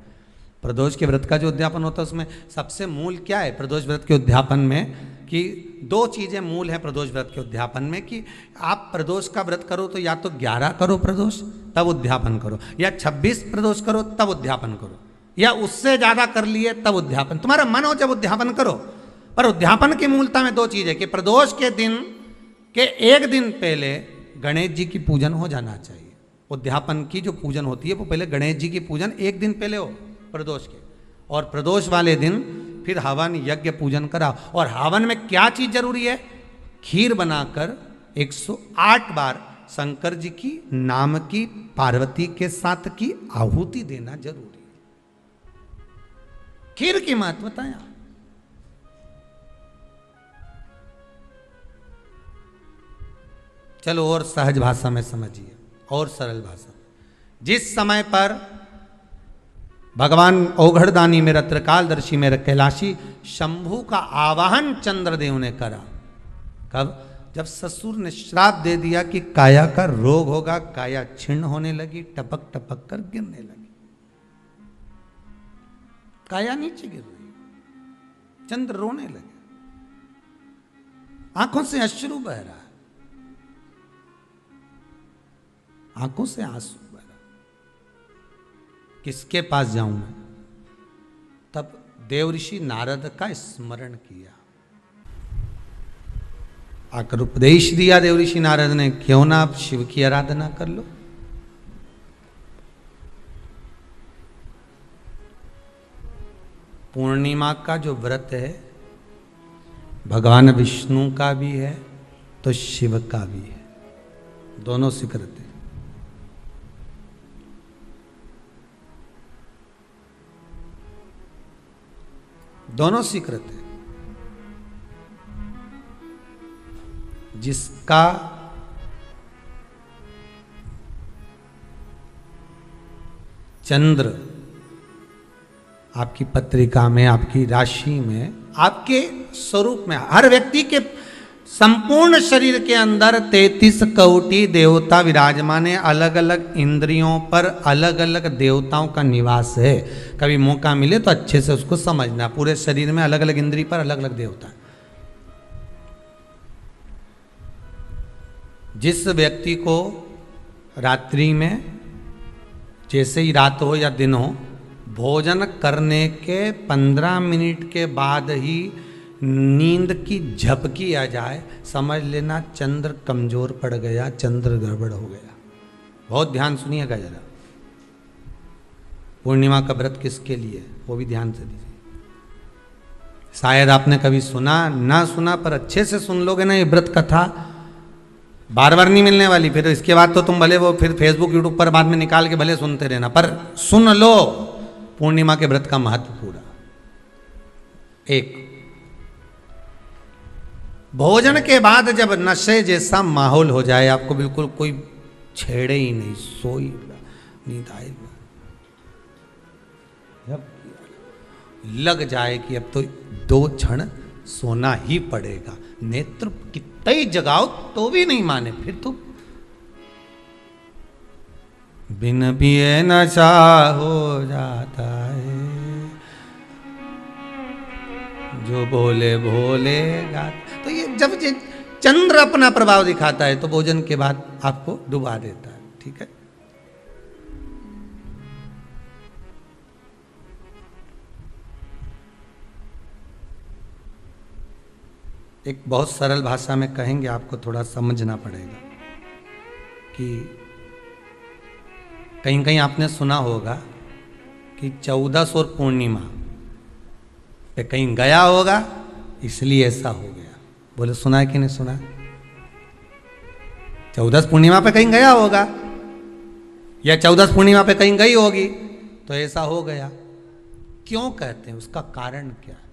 प्रदोष के व्रत का जो उद्यापन होता है, उसमें सबसे मूल क्या है प्रदोष व्रत के उद्यापन में? कि दो चीजें मूल हैं प्रदोष व्रत के उद्यापन में, कि आप प्रदोष का व्रत करो तो या तो 11 करो प्रदोष तब उद्यापन करो, या 26 प्रदोष करो तब उद्यापन करो, या उससे ज्यादा कर लिए तब उद्यापन। तुम्हारा मन हो जब उद्यापन करो। पर उद्यापन की मूलता में दो चीज है कि प्रदोष के दिन के एक दिन पहले गणेश जी की पूजन हो जाना चाहिए। उद्यापन की जो पूजन होती है वो पहले गणेश जी की पूजन एक दिन पहले हो प्रदोष के, और प्रदोष वाले दिन फिर हवन यज्ञ पूजन करा। और हवन में क्या चीज जरूरी है? खीर बनाकर 108 बार शंकर जी की नाम की पार्वती के साथ की आहुति देना जरूरी है। खीर की महत्व बताया। चलो और सहज भाषा में समझिए, और सरल भाषा। जिस समय पर भगवान औघड़दानी मेरा त्रिकालदर्शी मेरा कैलाशी शंभू का आवाहन चंद्रदेव ने करा, कब? जब ससुर ने श्राप दे दिया कि काया का रोग होगा, काया छिन्न होने लगी, टपक टपक कर गिरने लगी, काया नीचे गिर रही, चंद्र रोने लगे, आंखों से अश्रु बह रहा है, आंखों से आंसू बह रहा। किसके पास जाऊं मैं? तब देवऋषि नारद का स्मरण किया, आकर उपदेश दिया देवऋषि नारद ने, क्यों ना आप शिव की आराधना कर लो। पूर्णिमा का जो व्रत है भगवान विष्णु का भी है तो शिव का भी है, दोनों स्वीकृत है। दोनों स्वीकृत है। जिसका चंद्र आपकी पत्रिका में, आपकी राशि में, आपके स्वरूप में, हर व्यक्ति के संपूर्ण शरीर के अंदर 33 कोटि देवता विराजमान है। अलग अलग इंद्रियों पर अलग अलग देवताओं का निवास है। कभी मौका मिले तो अच्छे से उसको समझना। पूरे शरीर में अलग अलग इंद्रिय पर अलग अलग देवता है। जिस व्यक्ति को रात्रि में, जैसे ही रात हो या दिन हो, भोजन करने के 15 मिनट के बाद ही नींद की झपकी आ जाए, समझ लेना चंद्र कमजोर पड़ गया, चंद्र गड़बड़ हो गया। बहुत ध्यान सुनिएगा जरा। पूर्णिमा का व्रत किसके लिए, वो भी ध्यान से दीजिए। शायद आपने कभी सुना ना सुना, पर अच्छे से सुन लोगे ना ये व्रत कथा, बार बार नहीं मिलने वाली। फिर इसके बाद तो तुम भले वो फिर फेसबुक यूट्यूब पर बाद में निकाल के भले सुनते रहना, पर सुन लो पूर्णिमा के व्रत का महत्व पूरा। एक, भोजन के बाद जब नशे जैसा माहौल हो जाए, आपको बिल्कुल कोई छेड़े ही नहीं, सोई नींद आए, लग जाए कि अब तो 2 क्षण सोना ही पड़ेगा, नेत्र कितना ही जगाओ तो भी नहीं माने, फिर तो बिन पिए नशा हो जाता है, जो बोले भोले गाता। तो ये जब ये चंद्र अपना प्रभाव दिखाता है तो भोजन के बाद आपको डुबा देता है। ठीक है, एक बहुत सरल भाषा में कहेंगे, आपको थोड़ा समझना पड़ेगा कि कहीं कहीं आपने सुना होगा कि 14 और पूर्णिमा पे कहीं गया होगा इसलिए ऐसा हो गया। बोले सुना है कि नहीं सुना? 14 पूर्णिमा पे कहीं गया होगा या 14 पूर्णिमा पे कहीं गई होगी तो ऐसा हो गया। क्यों कहते हैं, उसका कारण क्या है?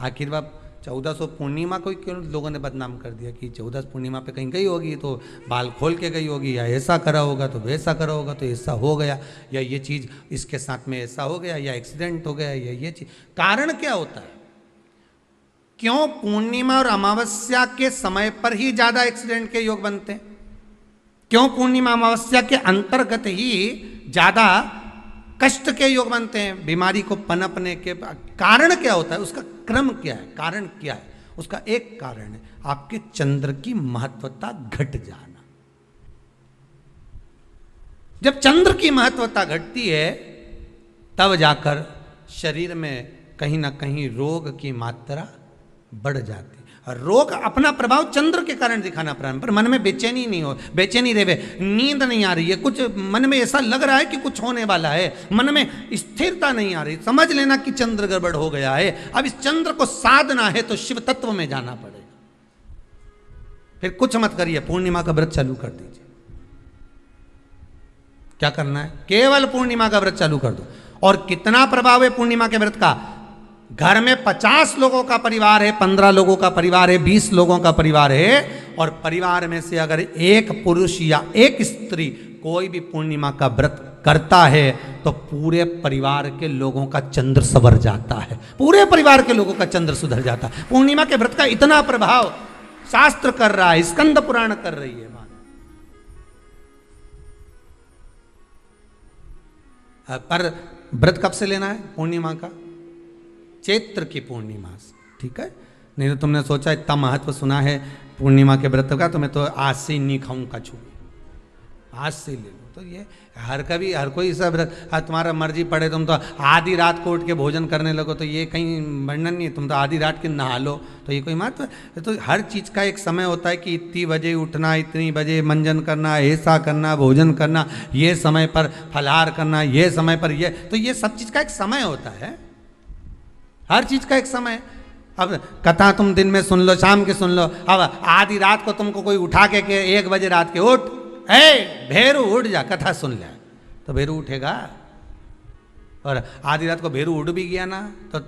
आखिर बात 1400 पूर्णिमा को क्यों लोगों ने बदनाम कर दिया कि 14 पूर्णिमा पे कहीं गई होगी तो बाल खोल के गई होगी, या ऐसा करा होगा तो वैसा करा होगा तो ऐसा हो गया, या ये चीज़ इसके साथ में ऐसा हो गया, या एक्सीडेंट हो गया, या ये चीज़। कारण क्या होता है? क्यों पूर्णिमा और अमावस्या के समय पर ही ज़्यादा एक्सीडेंट के योग बनते हैं? क्यों पूर्णिमा अमावस्या के अंतर्गत ही ज़्यादा कष्ट के योग बनते हैं, बीमारी को पनपने के? कारण क्या होता है? उसका क्रम क्या है? कारण क्या है? उसका एक कारण है आपके चंद्र की महत्वता घट जाना। जब चंद्र की महत्वता घटती है तब जाकर शरीर में कहीं ना कहीं रोग की मात्रा बढ़ जाती। रोग अपना प्रभाव चंद्र के कारण दिखाना प्रारंभ, पर मन में बेचैनी नहीं हो, बेचैनी रहे, नींद नहीं आ रही है, कुछ मन में ऐसा लग रहा है कि कुछ होने वाला है, मन में स्थिरता नहीं आ रही, समझ लेना कि चंद्र गड़बड़ हो गया है। अब इस चंद्र को साधना है तो शिव तत्व में जाना पड़ेगा। फिर कुछ मत करिए, पूर्णिमा का व्रत चालू कर दीजिए। क्या करना है? केवल पूर्णिमा का व्रत चालू कर दो। और कितना प्रभाव है पूर्णिमा के व्रत का? घर में 50 लोगों का परिवार है, 15 लोगों का परिवार है, 20 लोगों का परिवार है, और परिवार में से अगर एक पुरुष या एक स्त्री कोई भी पूर्णिमा का व्रत करता है तो पूरे परिवार के लोगों का चंद्र संवर जाता है, पूरे परिवार के लोगों का चंद्र सुधर जाता है। पूर्णिमा के व्रत का इतना प्रभाव शास्त्र कर रहा है, स्कंद पुराण कर रही है बात। पर व्रत कब से लेना है? पूर्णिमा का, चैत्र की पूर्णिमा से। ठीक है, नहीं तो तुमने सोचा इतना महत्व सुना है पूर्णिमा के व्रत का तो मैं तो आज से ही नहीं खाऊं कछू, आज से ले लो। तो ये हर कोई सब तुम्हारा मर्जी पड़े, तुम तो आधी रात को उठ के भोजन करने लगो तो ये कहीं वर्णन नहीं। तुम तो आधी रात के नहा लो तो ये कोई महत्व है? तो हर चीज़ का एक समय होता है कि इतनी बजे उठना, इतनी बजे मंजन करना, ऐसा करना, भोजन करना, ये समय पर फलाहार करना, ये समय पर ये, तो ये सब चीज़ का एक समय होता है, हर चीज का एक समय। अब कथा तुम दिन में सुन लो, शाम के सुन लो, अब आधी रात को तुमको कोई उठा के 1 बजे रात के उठ, भेरू उठ जा, कथा सुन ले, तो भेरू उठेगा? और आधी रात को भेरू उठ भी गया ना तो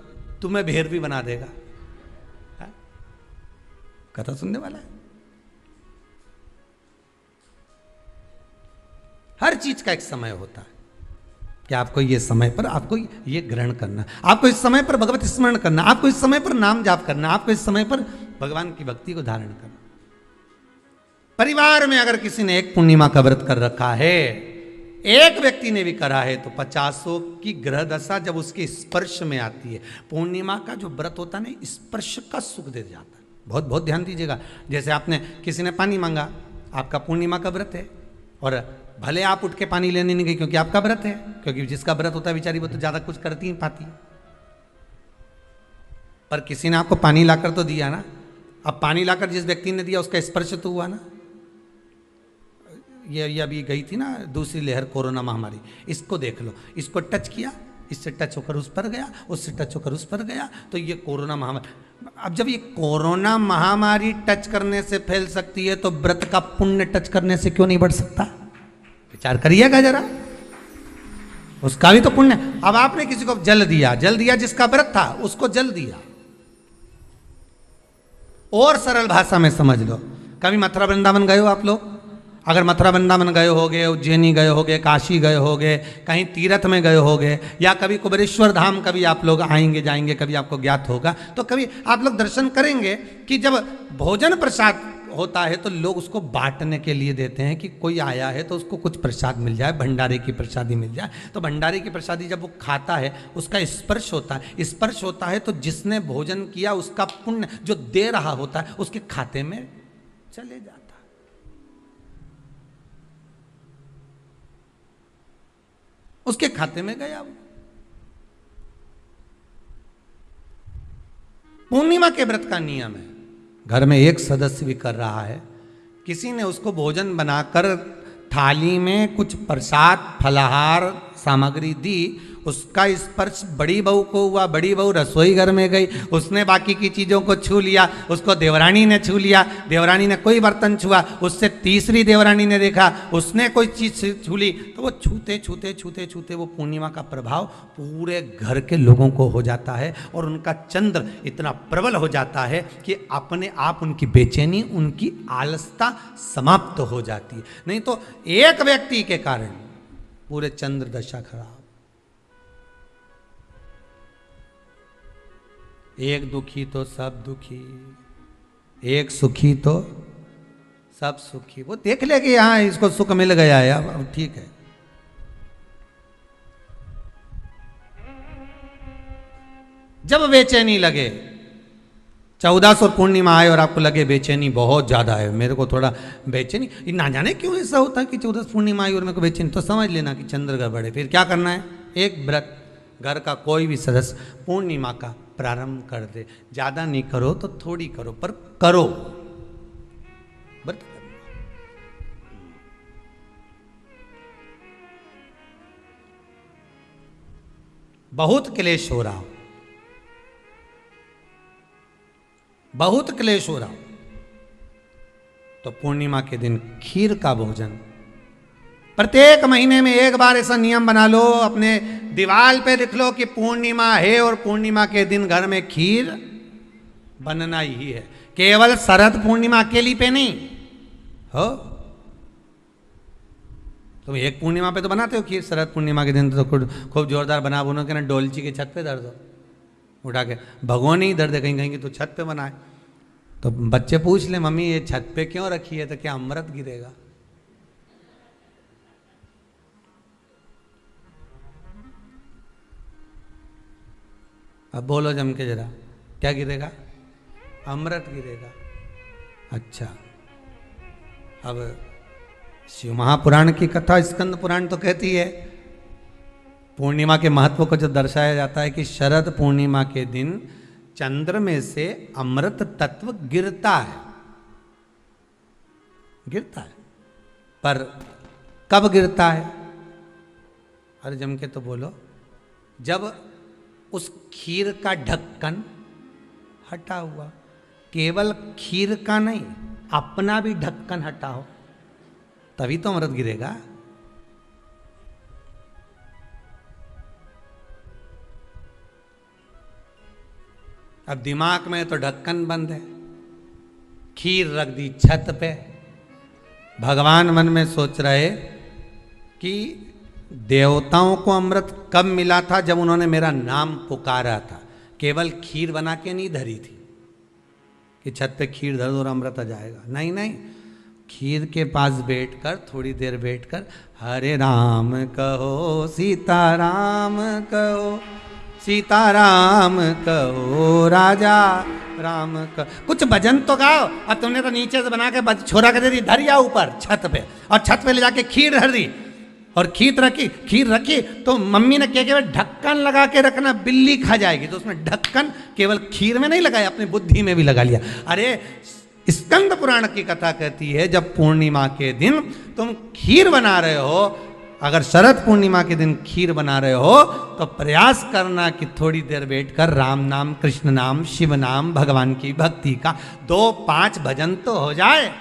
तुम्हें भेर भी बना देगा। है? कथा सुनने वाला है। हर चीज का एक समय होता है कि आपको ये समय पर आपको ये ग्रहण करना, आपको इस समय पर भगवत स्मरण करना, आपको इस समय पर नाम जाप करना, आपको इस समय पर भगवान की भक्ति को धारण करना। परिवार में अगर किसी ने एक पूर्णिमा का व्रत कर रखा है, एक व्यक्ति ने भी करा है, तो 50 की ग्रह दशा जब उसके स्पर्श में आती है, पूर्णिमा का जो व्रत होता है ना, स्पर्श का सुख दे जाता है। बहुत बहुत ध्यान दीजिएगा। जैसे आपने किसी ने पानी मांगा, आपका पूर्णिमा का व्रत है, और भले आप उठ के पानी लेने नहीं गई क्योंकि आपका व्रत है, क्योंकि जिसका व्रत होता है बेचारी वो तो ज्यादा कुछ करती नहीं पाती, पर किसी ने आपको पानी लाकर तो दिया ना। अब पानी लाकर जिस व्यक्ति ने दिया उसका स्पर्श तो हुआ ना। ये अभी गई थी ना दूसरी लहर कोरोना महामारी, इसको देख लो, इसको टच किया, इससे टच होकर उस पर गया, उससे टच होकर उस पर गया, तो ये कोरोना महामारी। अब जब ये कोरोना महामारी टच करने से फैल सकती है तो व्रत का पुण्य टच करने से क्यों नहीं बढ़ सकता? विचार करिएगा जरा, उसका भी तो पुण्य। अब आपने किसी को जल दिया, जिसका व्रत था उसको जल दिया। और सरल भाषा में समझ लो, कभी मथुरा वृंदावन गए हो आप लोग? अगर मथुरा वृंदावन गए होगे, उज्जैनी गए होगे, काशी गए होगे, कहीं तीर्थ में गए होगे, या कभी कुबेरेश्वर धाम कभी आप लोग आएंगे जाएंगे, कभी आपको ज्ञात होगा, तो कभी आप लोग दर्शन करेंगे कि जब भोजन प्रसाद होता है तो लोग उसको बांटने के लिए देते हैं कि कोई आया है तो उसको कुछ प्रसाद मिल जाए, भंडारे की प्रसादी मिल जाए। तो भंडारे की प्रसादी जब वो खाता है उसका स्पर्श होता है, स्पर्श होता है तो जिसने भोजन किया उसका पुण्य जो दे रहा होता है उसके खाते में चले जाता है। उसके खाते में गया वो। पूर्णिमा के व्रत का नियम है, घर में एक सदस्य भी कर रहा है, किसी ने उसको भोजन बनाकर थाली में कुछ प्रसाद फलाहार सामग्री दी, उसका स्पर्श बड़ी बहू को हुआ, बड़ी बहू रसोई घर में गई, उसने बाकी की चीज़ों को छू लिया, उसको देवरानी ने छू लिया, देवरानी ने कोई बर्तन छुआ, उससे तीसरी देवरानी ने देखा उसने कोई चीज़ छू ली, तो वो छूते छूते छूते छूते वो पूर्णिमा का प्रभाव पूरे घर के लोगों को हो जाता है और उनका चंद्र इतना प्रबल हो जाता है कि अपने आप उनकी बेचैनी, उनकी आलसता समाप्त हो जाती है। नहीं तो एक व्यक्ति के कारण पूरे चंद्र दशा खराब। एक दुखी तो सब दुखी, एक सुखी तो सब सुखी। वो देख ले कि हाँ इसको सुख मिल गया है, अब ठीक है। जब बेचैनी लगे, 14 और पूर्णिमा आए और आपको लगे बेचैनी बहुत ज्यादा है, मेरे को थोड़ा बेचैनी, ना जाने क्यों ऐसा होता है कि 14 पूर्णिमा आई और मेरे को बेचैनी, तो समझ लेना कि चंद्र गड़बड़ है। फिर क्या करना है, एक व्रत घर का कोई भी सदस्य पूर्णिमा का प्रारंभ कर दे। ज्यादा नहीं करो तो थोड़ी करो, पर करो, व्रत करो। बहुत क्लेश हो रहा, बहुत क्लेश हो रहा, तो पूर्णिमा के दिन खीर का भोजन प्रत्येक महीने में एक बार ऐसा नियम बना लो, अपने दीवार पे लिख लो कि पूर्णिमा है और पूर्णिमा के दिन घर में खीर बनना ही है। केवल शरद पूर्णिमा अकेली पे नहीं हो, तुम एक पूर्णिमा पे तो बनाते हो खीर, शरद पूर्णिमा के दिन तो खूब जोरदार बना बुनो के ना डोलची के छत पे धर दो, उठा के भगवान ही धर दे, कहीं कहीं की तो छत पे बनाए। तो बच्चे पूछ ले मम्मी ये छत पे क्यों रखी है, तो क्या अमृत गिरेगा। अब बोलो जम के जरा, क्या गिरेगा, अमृत गिरेगा। अच्छा, अब शिव महापुराण की कथा स्कंद पुराण तो कहती है, पूर्णिमा के महत्व को जो दर्शाया जाता है कि शरद पूर्णिमा के दिन चंद्र में से अमृत तत्व गिरता है, गिरता है। पर कब गिरता है, अरे जम के तो बोलो, जब उस खीर का ढक्कन हटा हुआ, केवल खीर का नहीं अपना भी ढक्कन हटा हो, तभी तो अमृत गिरेगा। अब दिमाग में तो ढक्कन बंद है, खीर रख दी छत पे, भगवान मन में सोच रहे कि देवताओं को अमृत कब मिला था, जब उन्होंने मेरा नाम पुकारा था। केवल खीर बना के नहीं धरी थी कि छत पे खीर धर दो और अमृत आ जाएगा, नहीं नहीं, खीर के पास बैठकर थोड़ी देर बैठकर हरे राम कहो सीताराम कहो, सीताराम कहो राजा राम कहो, कुछ भजन तो गाओ। और तुमने तो नीचे से बना के छोरा के दे दी, धर या ऊपर छत पे, और छत पे ले जाके खीर धर दी और खीर रखी तो मम्मी ने क्या केवल ढक्कन लगा के रखना, बिल्ली खा जाएगी, तो उसमें ढक्कन केवल खीर में नहीं लगाया, अपनी बुद्धि में भी लगा लिया। अरे स्कंद पुराण की कथा कहती है जब पूर्णिमा के दिन तुम खीर बना रहे हो, अगर शरद पूर्णिमा के दिन खीर बना रहे हो तो प्रयास करना कि थोड़ी देर बैठकर राम नाम, कृष्ण नाम, शिव नाम, भगवान की भक्ति का 2-5 भजन तो हो जाए।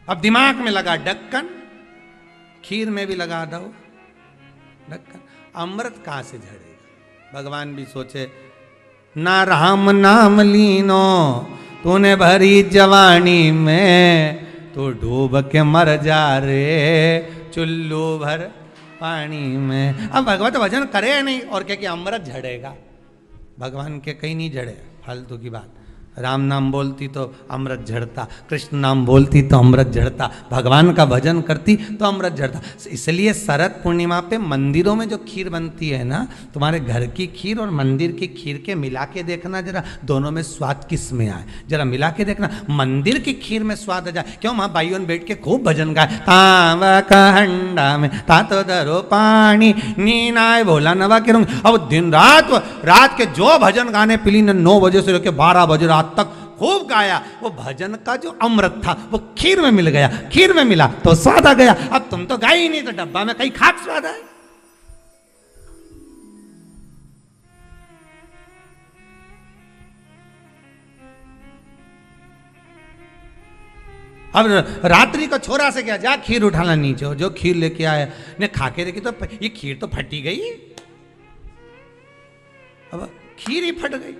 अब दिमाग में लगा ढक्कन, खीर में भी लगा दो ढक्कन, अमृत कहां से झड़ेगा। भगवान भी सोचे, ना राम नाम लीनो तूने भरी जवानी में, तो डूब के मर जा रे चुल्लू भर पानी में। अब भगवत भजन करे नहीं और क्या कि अमृत झड़ेगा। भगवान के कहीं नहीं झड़े, फालतू की बात। राम नाम बोलती तो अमृत झड़ता, कृष्ण नाम बोलती तो अमृत झड़ता, भगवान का भजन करती तो अमृत झड़ता। इसलिए शरद पूर्णिमा पे मंदिरों में जो खीर बनती है ना, तुम्हारे घर की खीर और मंदिर की खीर के मिला के देखना जरा, दोनों में स्वाद किस में आए, जरा मिला के देखना। मंदिर की खीर में स्वाद आ जाए, क्यों वहाँ भाइयों बैठ के खूब भजन गाए, तावा का हंडा में तातो दरो पानी नीनाए भोला नवा के रंग। अब दिन रात के जो भजन गाने पिली ने 9 बजे से लेकर 12 बजे रात तक खूब गाया, वो भजन का जो अमृत था वो खीर में मिल गया, खीर में मिला तो स्वाद आ गया। अब तुम तो गाई ही नहीं, तो डब्बा में कहीं खाक स्वाद आए। अब रात्रि को छोरा से क्या, जा खीर उठाना नीचे, जो खीर लेके आया ने खा के देखी तो ये खीर तो फटी गई, अब खीर ही फट गई।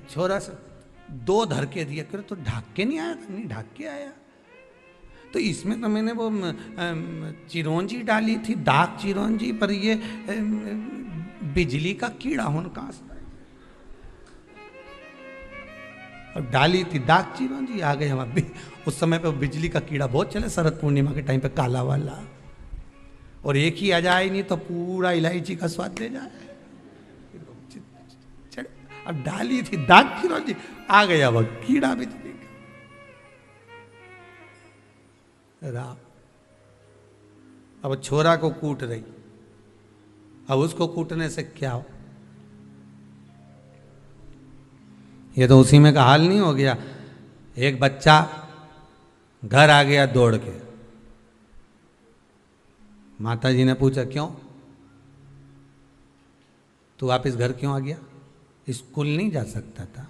छोरा से 2 धर के दिया, करे तो ढाक के नहीं आया था, नहीं ढाक के आया, तो इसमें तो मैंने वो चिरौंजी डाली थी, दाग चिरौंजी, पर ये बिजली का कीड़ा होने का, और डाली थी दाग चिरौंजी, आ गए हम। अभी उस समय पे बिजली का कीड़ा बहुत चले, शरद पूर्णिमा के टाइम पे काला वाला, और एक ही आ जाए नहीं तो पूरा इलायची का स्वाद दे जाए। अब डाली थी दाग चिरौंजी, आ गया वह कीड़ा बिजली का। राम अब छोरा को कूट रही, अब उसको कूटने से क्या हो, ये तो उसी में का हाल नहीं हो गया। एक बच्चा घर आ गया दौड़ के, माता जी ने पूछा क्यों तू वापिस घर क्यों आ गया, स्कूल नहीं जा सकता था,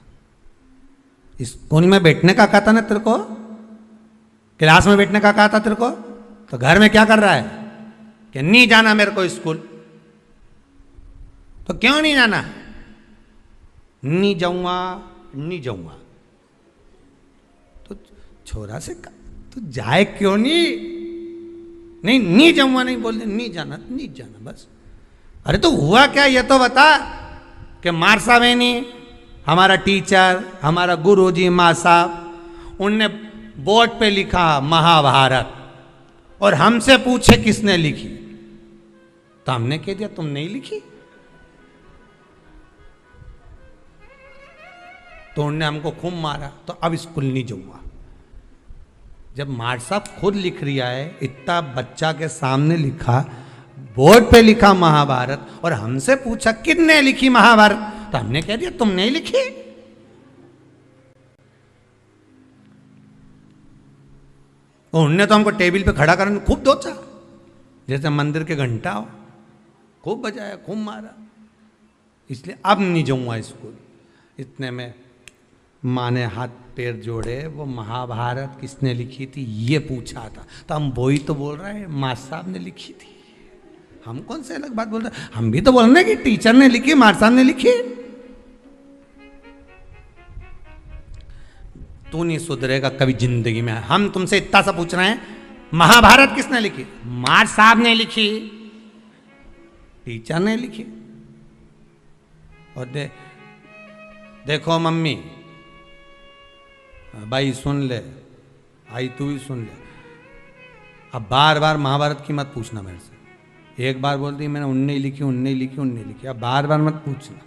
स्कूल में बैठने का कहा था ना तेरे को, क्लास में बैठने का कहा था तेरे को, तो घर में क्या कर रहा है कि नहीं जाना मेरे को स्कूल, तो क्यों नहीं जाना, नहीं जाऊंगा नहीं जाऊंगा। तो छोरा से कहा तू जाए क्यों नहीं जाऊंगा, नहीं बोलते नहीं जाना बस। अरे तो हुआ क्या ये तो बता, कि मार साहब है नहीं, हमारा टीचर, हमारा गुरुजी माँ साहब, उनने बोर्ड पे लिखा महाभारत, और हमसे पूछे किसने लिखी, तो हमने कह दिया तुम नहीं लिखी, तो उन्होंने हमको खूब मारा, तो अब स्कूल नहीं जाऊंगा। जब मार साहब खुद लिख रिया है, इतना बच्चा के सामने लिखा, बोर्ड पे लिखा महाभारत, और हमसे पूछा किसने लिखी महाभारत, तो हमने कह दिया तुम नहीं लिखी। उन्होंने तो हमको टेबल पे खड़ा करने खूब दोचा, जैसे मंदिर के घंटा हो, खूब बजाया खूब मारा, इसलिए अब नहीं जाऊंगा स्कूल। इतने में माँ ने हाथ पैर जोड़े, वो महाभारत किसने लिखी थी ये पूछा था, तो हम वही तो बोल रहे हैं माँ साहब ने लिखी थी, हम कौन से अलग बात बोल रहे हैं, हम भी तो बोल रहे हैं कि टीचर ने लिखी, माँ साहब ने लिखी। तू नहीं सुधरेगा कभी जिंदगी में। हम तुमसे इतना सा पूछ रहे हैं महाभारत किसने लिखी, माँ साहब ने लिखी, टीचर ने लिखी। और देखो मम्मी, भाई सुन ले, आई तू भी सुन ले, अब बार बार महाभारत की मत पूछना मेरे से, एक बार बोलती मैंने उनने लिखी, अब बार बार मत पूछना।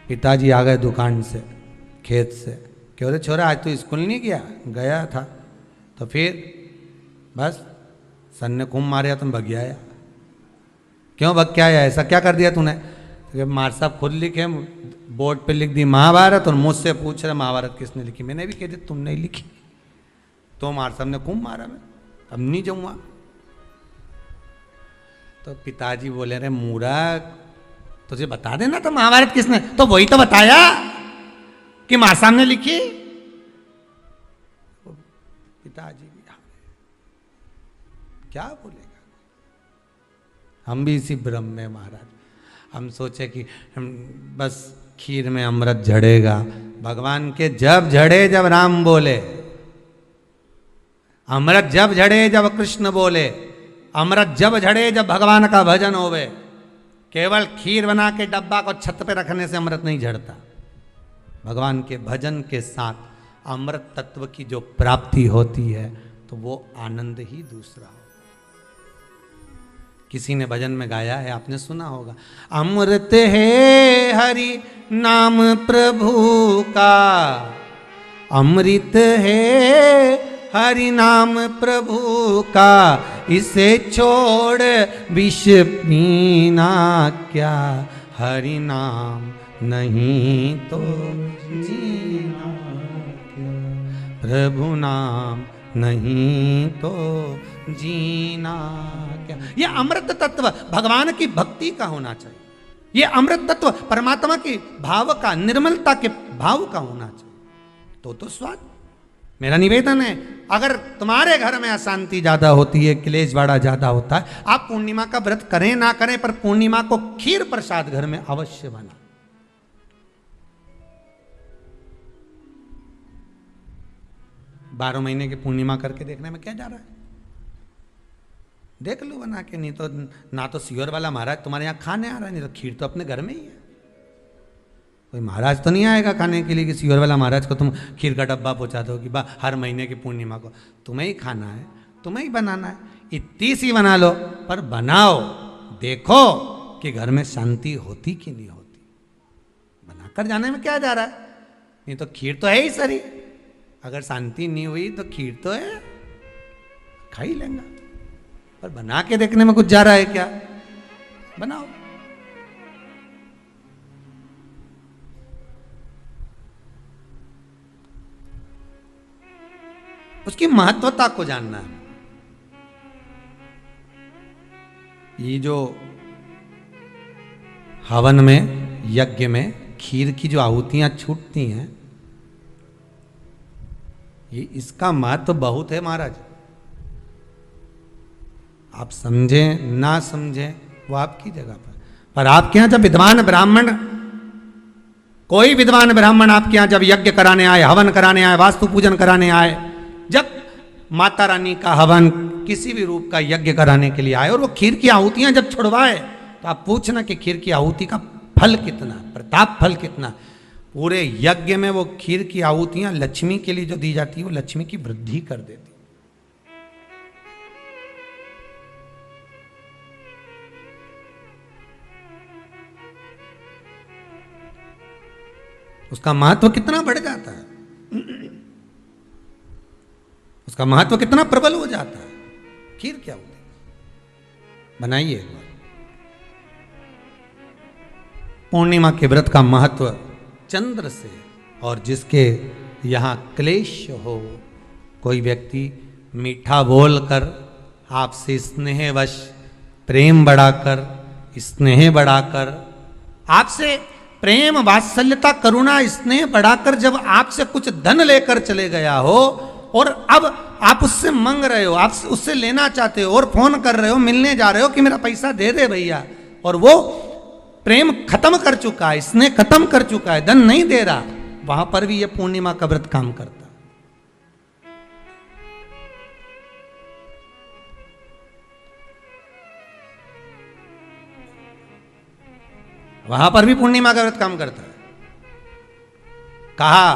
पिताजी आ गए दुकान से, खेत से, क्यों रे छोरा आज तो स्कूल नहीं गया था, तो फिर बस सन ने खूब मारे तुम भग आया, क्यों भग के आया, ऐसा क्या कर दिया तूने, तो मार साहब खुद लिखे, बोर्ड पे लिख दी महाभारत, और मुझसे पूछ रहे महाभारत किसने लिखी, मैंने भी कह दिया तुम नहीं लिखी, तो मार साहब ने खूब मारा, मैं अब नहीं जाऊंगा। तो पिताजी बोले रे मूर्ख, तुझे बता देना तो महाभारत किसने, तो वही तो बताया कि माँ साहब ने लिखी। पिताजी भी क्या बोलेगा, हम भी इसी भ्रम में महाराज, हम सोचे कि हम बस खीर में अमृत झड़ेगा, भगवान के जब झड़े जब राम बोले, अमृत जब झड़े जब कृष्ण बोले, अमृत जब झड़े जब भगवान का भजन होवे। केवल खीर बना के डब्बा को छत पे रखने से अमृत नहीं झड़ता। भगवान के भजन के साथ अमृत तत्व की जो प्राप्ति होती है तो वो आनंद ही दूसरा हो। किसी ने भजन में गाया है, आपने सुना होगा, अमृत है हरि नाम प्रभु का, अमृत है हरि नाम प्रभु का, इसे छोड़ विष पीना क्या, हरि नाम नहीं तो जीना क्या, प्रभु नाम नहीं तो जीना क्या। ये अमृत तत्व भगवान की भक्ति का होना चाहिए। ये अमृत तत्व परमात्मा की भाव का, निर्मलता के भाव का होना चाहिए। तो स्वाद। मेरा निवेदन है, अगर तुम्हारे घर में अशांति ज्यादा होती है, क्लेश बड़ा ज्यादा होता है, आप पूर्णिमा का व्रत करें ना करें, पर पूर्णिमा को खीर प्रसाद घर में अवश्य बना। 12 महीने की पूर्णिमा करके देखने में क्या जा रहा है? देख लो बना के। नहीं तो ना तो सियोर वाला महाराज तुम्हारे यहाँ खाने आ रहा है, नहीं तो खीर तो अपने घर में ही है। कोई महाराज तो नहीं आएगा खाने के लिए कि सियोर वाला महाराज को तुम खीर का डब्बा पहुंचा दो कि हर महीने की पूर्णिमा को तुम्हें ही खाना है, तुम्हें ही बनाना है। इतनी सी बना लो, पर बनाओ, देखो कि घर में शांति होती कि नहीं होती। बनाकर जाने में क्या जा रहा है? नहीं तो खीर तो है ही सरी। अगर शांति नहीं हुई तो खीर तो है, खा ही लेंगे। पर बना के देखने में कुछ जा रहा है क्या? बनाओ। उसकी महत्वता को जानना है। ये जो हवन में, यज्ञ में खीर की जो आहुतियां छूटती हैं, ये इसका महत्व बहुत है महाराज। आप समझें ना समझें वो आपकी जगह पर आपके यहां जब विद्वान ब्राह्मण, कोई विद्वान ब्राह्मण आपके यहां जब यज्ञ कराने आए, हवन कराने आए, वास्तु पूजन कराने आए, जब माता रानी का हवन, किसी भी रूप का यज्ञ कराने के लिए आए और वो खीर की आहुतियां जब छुड़वाए, तो आप पूछना कि खीर की आहुति का फल कितना, प्रताप फल कितना। पूरे यज्ञ में वो खीर की आहुतियां लक्ष्मी के लिए जो दी जाती है, वो लक्ष्मी की वृद्धि कर देती। उसका महत्व कितना बढ़ जाता है, उसका महत्व कितना प्रबल हो जाता है। खीर क्या होती है? बनाइए एक बार। पूर्णिमा के व्रत का महत्व चंद्र से, और जिसके यहाँ क्लेश हो, कोई व्यक्ति मीठा बोलकर आपसे स्नेहवश, प्रेम बढ़ाकर, स्नेह बढ़ाकर, आपसे प्रेम, वात्सल्यता, करुणा, स्नेह बढ़ाकर जब आपसे कुछ धन लेकर चले गया हो, और अब आप उससे मांग रहे हो, आप उससे लेना चाहते हो, और फोन कर रहे हो, मिलने जा रहे हो कि मेरा पैसा दे दे भैया, और वो प्रेम खत्म कर चुका है, स्नेह खत्म कर चुका है, धन नहीं दे रहा, वहां पर भी यह पूर्णिमा का व्रत काम करता। वहां पर भी पूर्णिमा का व्रत काम करता है। कहा,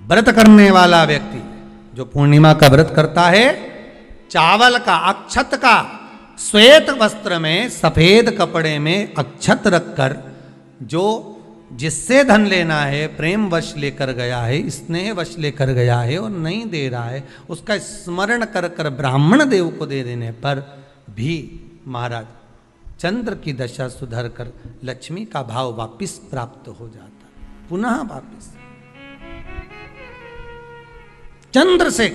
व्रत करने वाला व्यक्ति जो पूर्णिमा का व्रत करता है, चावल का, अक्षत का, श्वेत वस्त्र में, सफेद कपड़े में अक्षत रखकर, जो जिससे धन लेना है, प्रेम वश लेकर गया है, स्नेह वश लेकर गया है और नहीं दे रहा है, उसका स्मरण कर कर ब्राह्मण देव को दे देने पर भी महाराज चंद्र की दशा सुधर कर लक्ष्मी का भाव वापिस प्राप्त हो जाता, पुनः वापिस। चंद्र से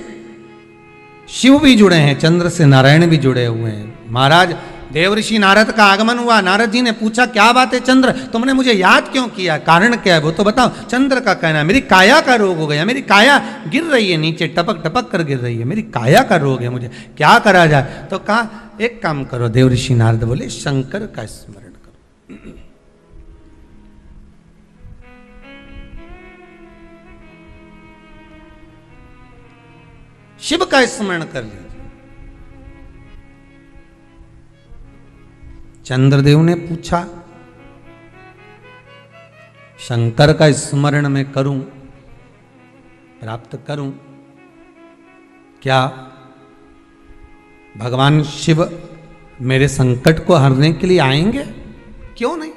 शिव भी जुड़े हैं, चंद्र से नारायण भी जुड़े हुए हैं। महाराज देवऋषि नारद का आगमन हुआ, नारद जी ने पूछा क्या बात है चंद्र, तुमने मुझे याद क्यों किया, कारण क्या है वो तो बताओ। चंद्र का कहना, मेरी काया का रोग हो गया, मेरी काया गिर रही है नीचे, टपक टपक कर गिर रही है, मेरी काया का रोग है, मुझे क्या करा जाए। तो कहा एक काम करो, देवऋषि नारद बोले शंकर का स्मरण करो। शिव का स्मरण कर लीजिए। चंद्रदेव ने पूछा, शंकर का स्मरण मैं करूं, प्राप्त करूं, क्या भगवान शिव मेरे संकट को हरने के लिए आएंगे? क्यों नहीं?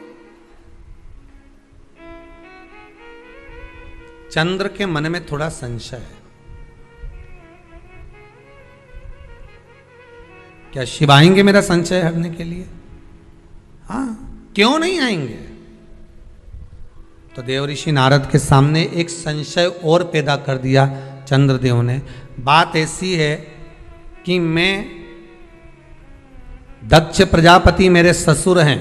चंद्र के मन में थोड़ा संशय है, क्या शिव आएंगे मेरा संशय हरने के लिए? हाँ, क्यों नहीं आएंगे? तो देवऋषि नारद के सामने एक संशय और पैदा कर दिया चंद्रदेव ने। बात ऐसी है कि मैं, दक्ष प्रजापति मेरे ससुर हैं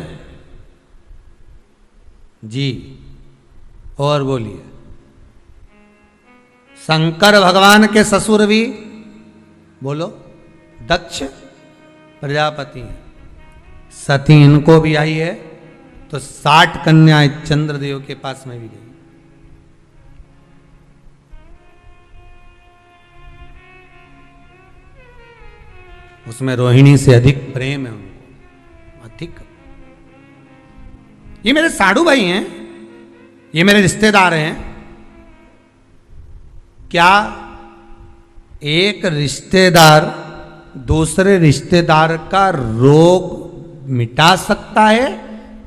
जी, और बोलिए, शंकर भगवान के ससुर भी बोलो दक्ष प्रजापति, सती इनको भी आई है, तो 60 कन्याएं चंद्रदेव के पास में भी गई। उसमें रोहिणी से अधिक प्रेम है उनको, अधिक। ये मेरे साधु भाई हैं, ये मेरे रिश्तेदार हैं। क्या एक रिश्तेदार दूसरे रिश्तेदार का रोग मिटा सकता है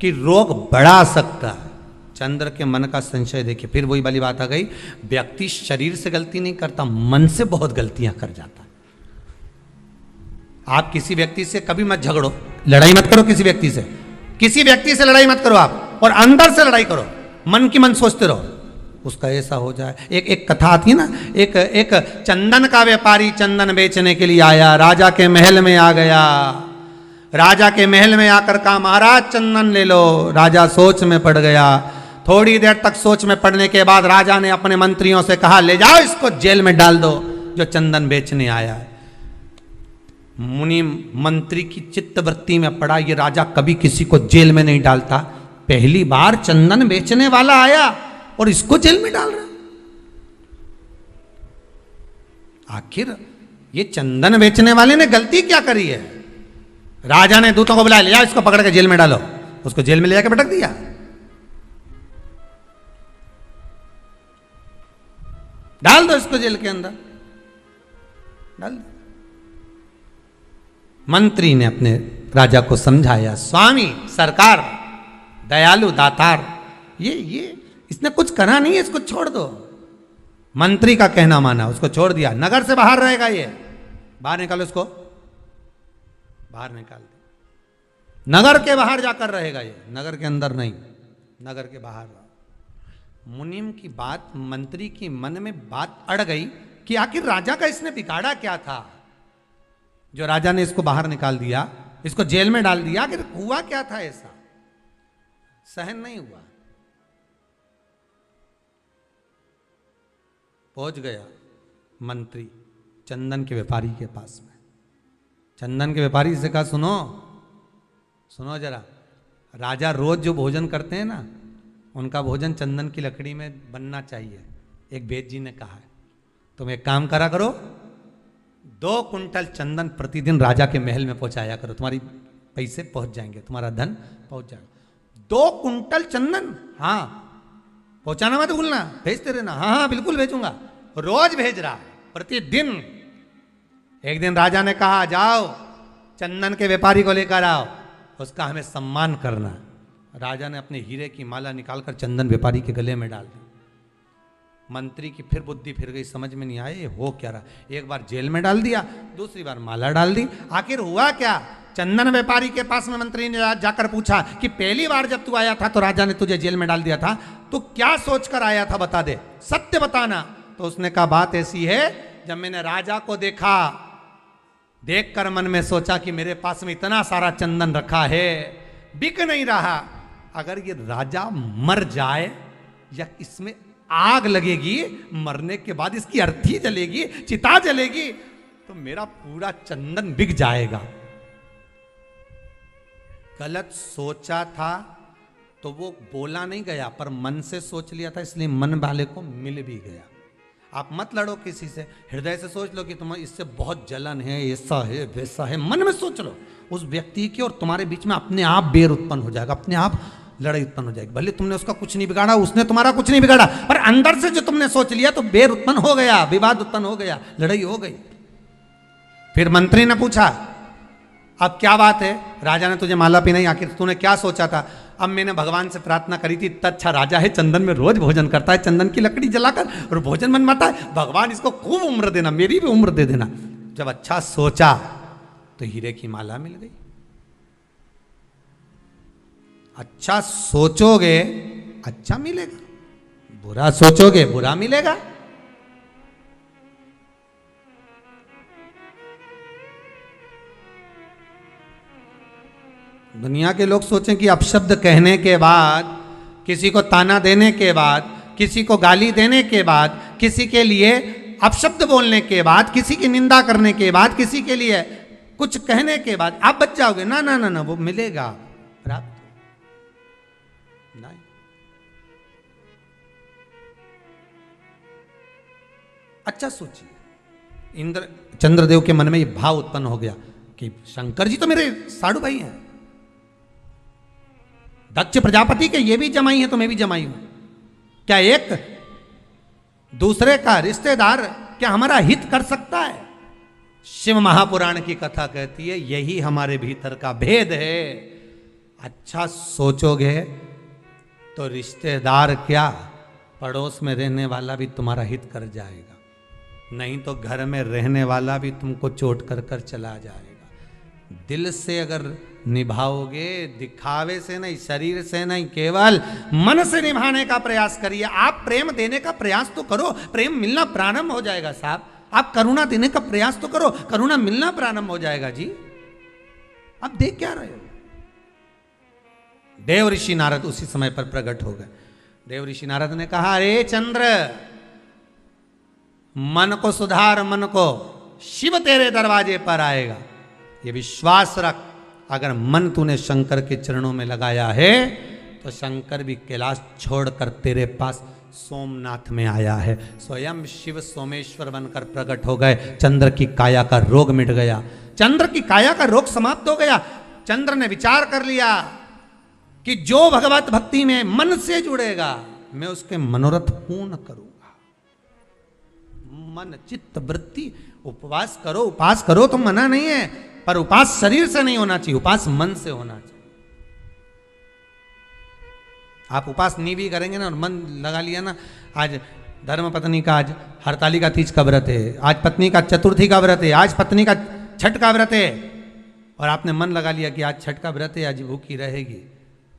कि रोग बढ़ा सकता है? चंद्र के मन का संशय देखिए। फिर वही वाली बात आ गई, व्यक्ति शरीर से गलती नहीं करता, मन से बहुत गलतियां कर जाता है। आप किसी व्यक्ति से कभी मत झगड़ो, लड़ाई मत करो किसी व्यक्ति से, किसी व्यक्ति से लड़ाई मत करो आप, और अंदर से लड़ाई करो, मन की मन सोचते रहो उसका ऐसा हो जाए। एक कथा आती है ना, एक चंदन का व्यापारी चंदन बेचने के लिए आया, राजा के महल में आ गया। राजा के महल में आकर कहा, महाराज चंदन ले लो। राजा सोच में पड़ गया। थोड़ी देर तक सोच में पड़ने के बाद राजा ने अपने मंत्रियों से कहा, ले जाओ इसको जेल में डाल दो जो चंदन बेचने आया है। मुनि मंत्री की चित्तवृत्ति में पड़ा, ये राजा कभी किसी को जेल में नहीं डालता, पहली बार चंदन बेचने वाला आया और इसको जेल में डाल रहा। आखिर ये चंदन बेचने वाले ने गलती क्या करी है? राजा ने दूतों को बुलाया, ले जाओ इसको पकड़ के जेल में डालो। उसको जेल में ले जाकर पटक दिया। डाल दो इसको जेल के अंदर, डाल दो। मंत्री ने अपने राजा को समझाया, स्वामी सरकार दयालु दातार, ये इसने कुछ करा नहीं है, इसको छोड़ दो। मंत्री का कहना माना, उसको छोड़ दिया। नगर से बाहर रहेगा, ये बाहर निकालो, इसको बाहर निकाल दो। नगर के बाहर जाकर रहेगा ये, नगर के अंदर नहीं, नगर के बाहर। मुनिम की बात, मंत्री की मन में बात अड़ गई कि आखिर राजा का इसने बिगाड़ा क्या था जो राजा ने इसको बाहर निकाल दिया, इसको जेल में डाल दिया। आखिर हुआ क्या था ऐसा? सहन नहीं हुआ, पहुंच गया मंत्री चंदन के व्यापारी के पास में। चंदन के व्यापारी से कहा, सुनो सुनो जरा, राजा रोज जो भोजन करते हैं ना, उनका भोजन चंदन की लकड़ी में बनना चाहिए। एक वेद जी ने कहा है, तुम एक काम करा करो, 2 कुंटल चंदन प्रतिदिन राजा के महल में पहुंचाया करो, तुम्हारी पैसे पहुंच जाएंगे, तुम्हारा धन पहुंच जाएगा। 2 कुंटल चंदन, हाँ पहुंचाना मत भूलना, भेजते रहना। हाँ हाँ बिल्कुल भेजूंगा। रोज भेज रहा है, प्रतिदिन। एक दिन राजा ने कहा, जाओ चंदन के व्यापारी को लेकर आओ, उसका हमें सम्मान करना। राजा ने अपने हीरे की माला निकालकर चंदन व्यापारी के गले में डाल दी। मंत्री की फिर बुद्धि फिर गई, समझ में नहीं आया ये हो क्या रहा। एक बार जेल में डाल दिया, दूसरी बार माला डाल दी। आखिर हुआ क्या? चंदन व्यापारी के पास में मंत्री ने जाकर पूछा कि पहली बार जब तू आया था तो राजा ने तुझे जेल में डाल दिया था, तो क्या सोचकर आया था, बता दे, सत्य बताना। तो उसने कहा, बात ऐसी है, जब मैंने राजा को देखा, देखकर मन में सोचा कि मेरे पास में इतना सारा चंदन रखा है, बिक नहीं रहा, अगर ये राजा मर जाए या इसमें आग लगेगी, मरने के बाद इसकी अर्थी जलेगी, चिता जलेगी, तो मेरा पूरा चंदन बिक जाएगा। गलत सोचा था तो वो बोला नहीं गया, पर मन से सोच लिया था, इसलिए मन वाले को मिल भी गया। आप मत लड़ो किसी से, हृदय से सोच लो कि तुम्हें इससे बहुत जलन है, ऐसा है वैसा है, मन में सोच लो उस व्यक्ति की, और तुम्हारे बीच में अपने आप बैर उत्पन्न हो जाएगा, अपने आप लड़ाई उत्पन्न हो जाएगी। भले तुमने उसका कुछ नहीं बिगाड़ा, उसने तुम्हारा कुछ नहीं बिगाड़ा, पर अंदर से जो तुमने सोच लिया तो बैर उत्पन्न हो गया, विवाद उत्पन्न हो गया, लड़ाई हो गई। फिर मंत्री ने पूछा अब क्या बात है? राजा ने तुझे माला पहनाई, आखिर तूने क्या सोचा था? अब मैंने भगवान से प्रार्थना करी थी, अच्छा राजा है, चंदन में रोज भोजन करता है, चंदन की लकड़ी जलाकर और भोजन बनवाता है, भगवान इसको खूब उम्र देना, मेरी भी उम्र दे देना। जब अच्छा सोचा तो हीरे की माला मिल गई। अच्छा सोचोगे अच्छा मिलेगा, बुरा सोचोगे बुरा मिलेगा। दुनिया के लोग सोचें कि अपशब्द कहने के बाद, किसी को ताना देने के बाद, किसी को गाली देने के बाद, किसी के लिए अपशब्द बोलने के बाद, किसी की निंदा करने के बाद, किसी के लिए कुछ कहने के बाद आप बच जाओगे। ना ना ना ना, वो मिलेगा प्राप्त नहीं। अच्छा सोचिए, इंद्र चंद्रदेव के मन में ये भाव उत्पन्न हो गया कि शंकर जी तो मेरे साधु भाई हैं, दक्ष प्रजापति के ये भी जमाई है तो मैं भी जमाई हूं, क्या एक दूसरे का रिश्तेदार क्या हमारा हित कर सकता है? शिव महापुराण की कथा कहती है यही हमारे भीतर का भेद है। अच्छा सोचोगे तो रिश्तेदार क्या, पड़ोस में रहने वाला भी तुम्हारा हित कर जाएगा, नहीं तो घर में रहने वाला भी तुमको चोट कर कर चला जाएगा। दिल से अगर निभाओगे, दिखावे से नहीं, शरीर से नहीं, केवल मन से निभाने का प्रयास करिए। आप प्रेम देने का प्रयास तो करो, प्रेम मिलना प्रारंभ हो जाएगा साहब। आप करुणा देने का प्रयास तो करो, करुणा मिलना प्रारंभ हो जाएगा जी। आप देख क्या रहे हो? देव ऋषि नारद उसी समय पर प्रकट हो गए। देव ऋषि नारद ने कहा अरे चंद्र, मन को सुधार, मन को, शिव तेरे दरवाजे पर आएगा, ये विश्वास रख। अगर मन तूने शंकर के चरणों में लगाया है तो शंकर भी कैलाश छोड़कर तेरे पास सोमनाथ में आया है। स्वयं शिव सोमेश्वर बनकर प्रकट हो गए। चंद्र की काया का रोग मिट गया, चंद्र की काया का रोग समाप्त हो गया। चंद्र ने विचार कर लिया कि जो भगवत भक्ति में मन से जुड़ेगा मैं उसके मनोरथ पूर्ण करूंगा। मन चित्त वृत्ति, उपवास करो, उपास करो तो मना नहीं है, पर उपास शरीर से नहीं होना चाहिए, उपास मन से होना चाहिए। आप उपास नहीं भी करेंगे ना और मन लगा लिया ना, आज धर्म पत्नी का आज हरतालिका तीज का व्रत है, आज पत्नी का चतुर्थी का व्रत है, आज पत्नी का छठ का व्रत है, और आपने मन लगा लिया कि आज छठ का व्रत है, आज भूखी रहेगी।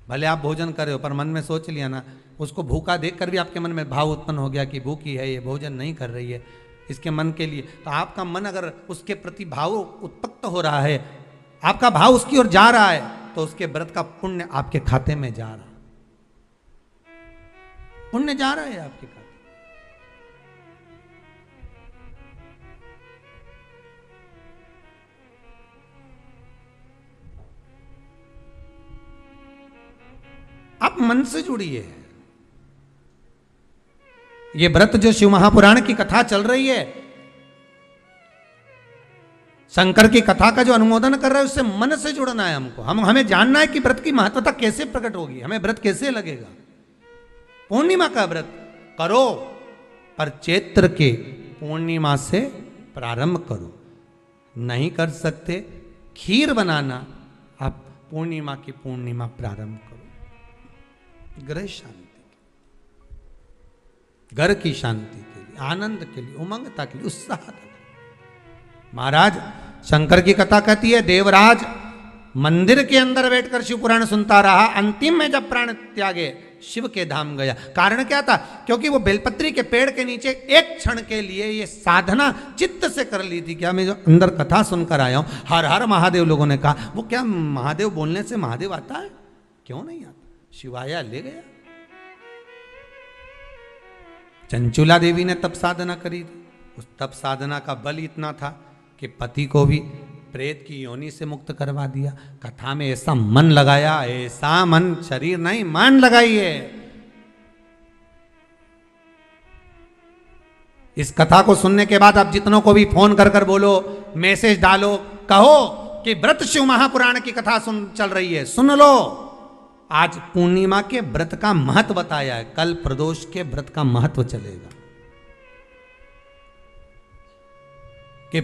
भले आप भोजन कर रहे हो पर मन में सोच लिया ना, उसको भूखा देखकर भी आपके मन में भाव उत्पन्न हो गया कि भूखी है, ये भोजन नहीं कर रही है, इसके मन के लिए। तो आपका मन अगर उसके प्रति भाव उत्पन्न हो रहा है, आपका भाव उसकी ओर जा रहा है, तो उसके व्रत का पुण्य आपके खाते में जा रहा है, पुण्य जा रहा है आपके खाते। आप मन से जुड़िए। ये व्रत जो शिव महापुराण की कथा चल रही है, शंकर की कथा का जो अनुमोदन कर रहा है, उससे मन से जुड़ना है हमको। हमें जानना है कि व्रत की महत्वता कैसे प्रकट होगी, हमें व्रत कैसे लगेगा। पूर्णिमा का व्रत करो, पर चैत्र के पूर्णिमा से प्रारंभ करो। नहीं कर सकते, खीर बनाना, आप पूर्णिमा की पूर्णिमा प्रारंभ करो। गृह शांति, घर की शांति के लिए, आनंद के लिए, उमंगता के लिए, उत्साह के लिए। महाराज शंकर की कथा कहती है, देवराज मंदिर के अंदर बैठकर शिव पुराण सुनता रहा, अंतिम में जब प्राण त्यागे शिव के धाम गया। कारण क्या था? क्योंकि वो बेलपत्री के पेड़ के नीचे एक क्षण के लिए ये साधना चित्त से कर ली थी। क्या मैं जो अंदर कथा सुनकर आया हूं, हर हर महादेव लोगों ने कहा, वो क्या महादेव बोलने से महादेव आता है? क्यों नहीं आता? शिवाया ले गया। चंचुला देवी ने तप साधना करी थी, उस तप साधना का बल इतना था कि पति को भी प्रेत की योनि से मुक्त करवा दिया। कथा में ऐसा मन लगाया, ऐसा मन, शरीर नहीं मन लगाइए। इस कथा को सुनने के बाद आप जितनों को भी फोन कर कर बोलो, मैसेज डालो, कहो कि व्रत शिव महापुराण की कथा चल रही है, सुन लो। आज पूर्णिमा के व्रत का महत्व बताया है, कल प्रदोष के व्रत का महत्व चलेगा कि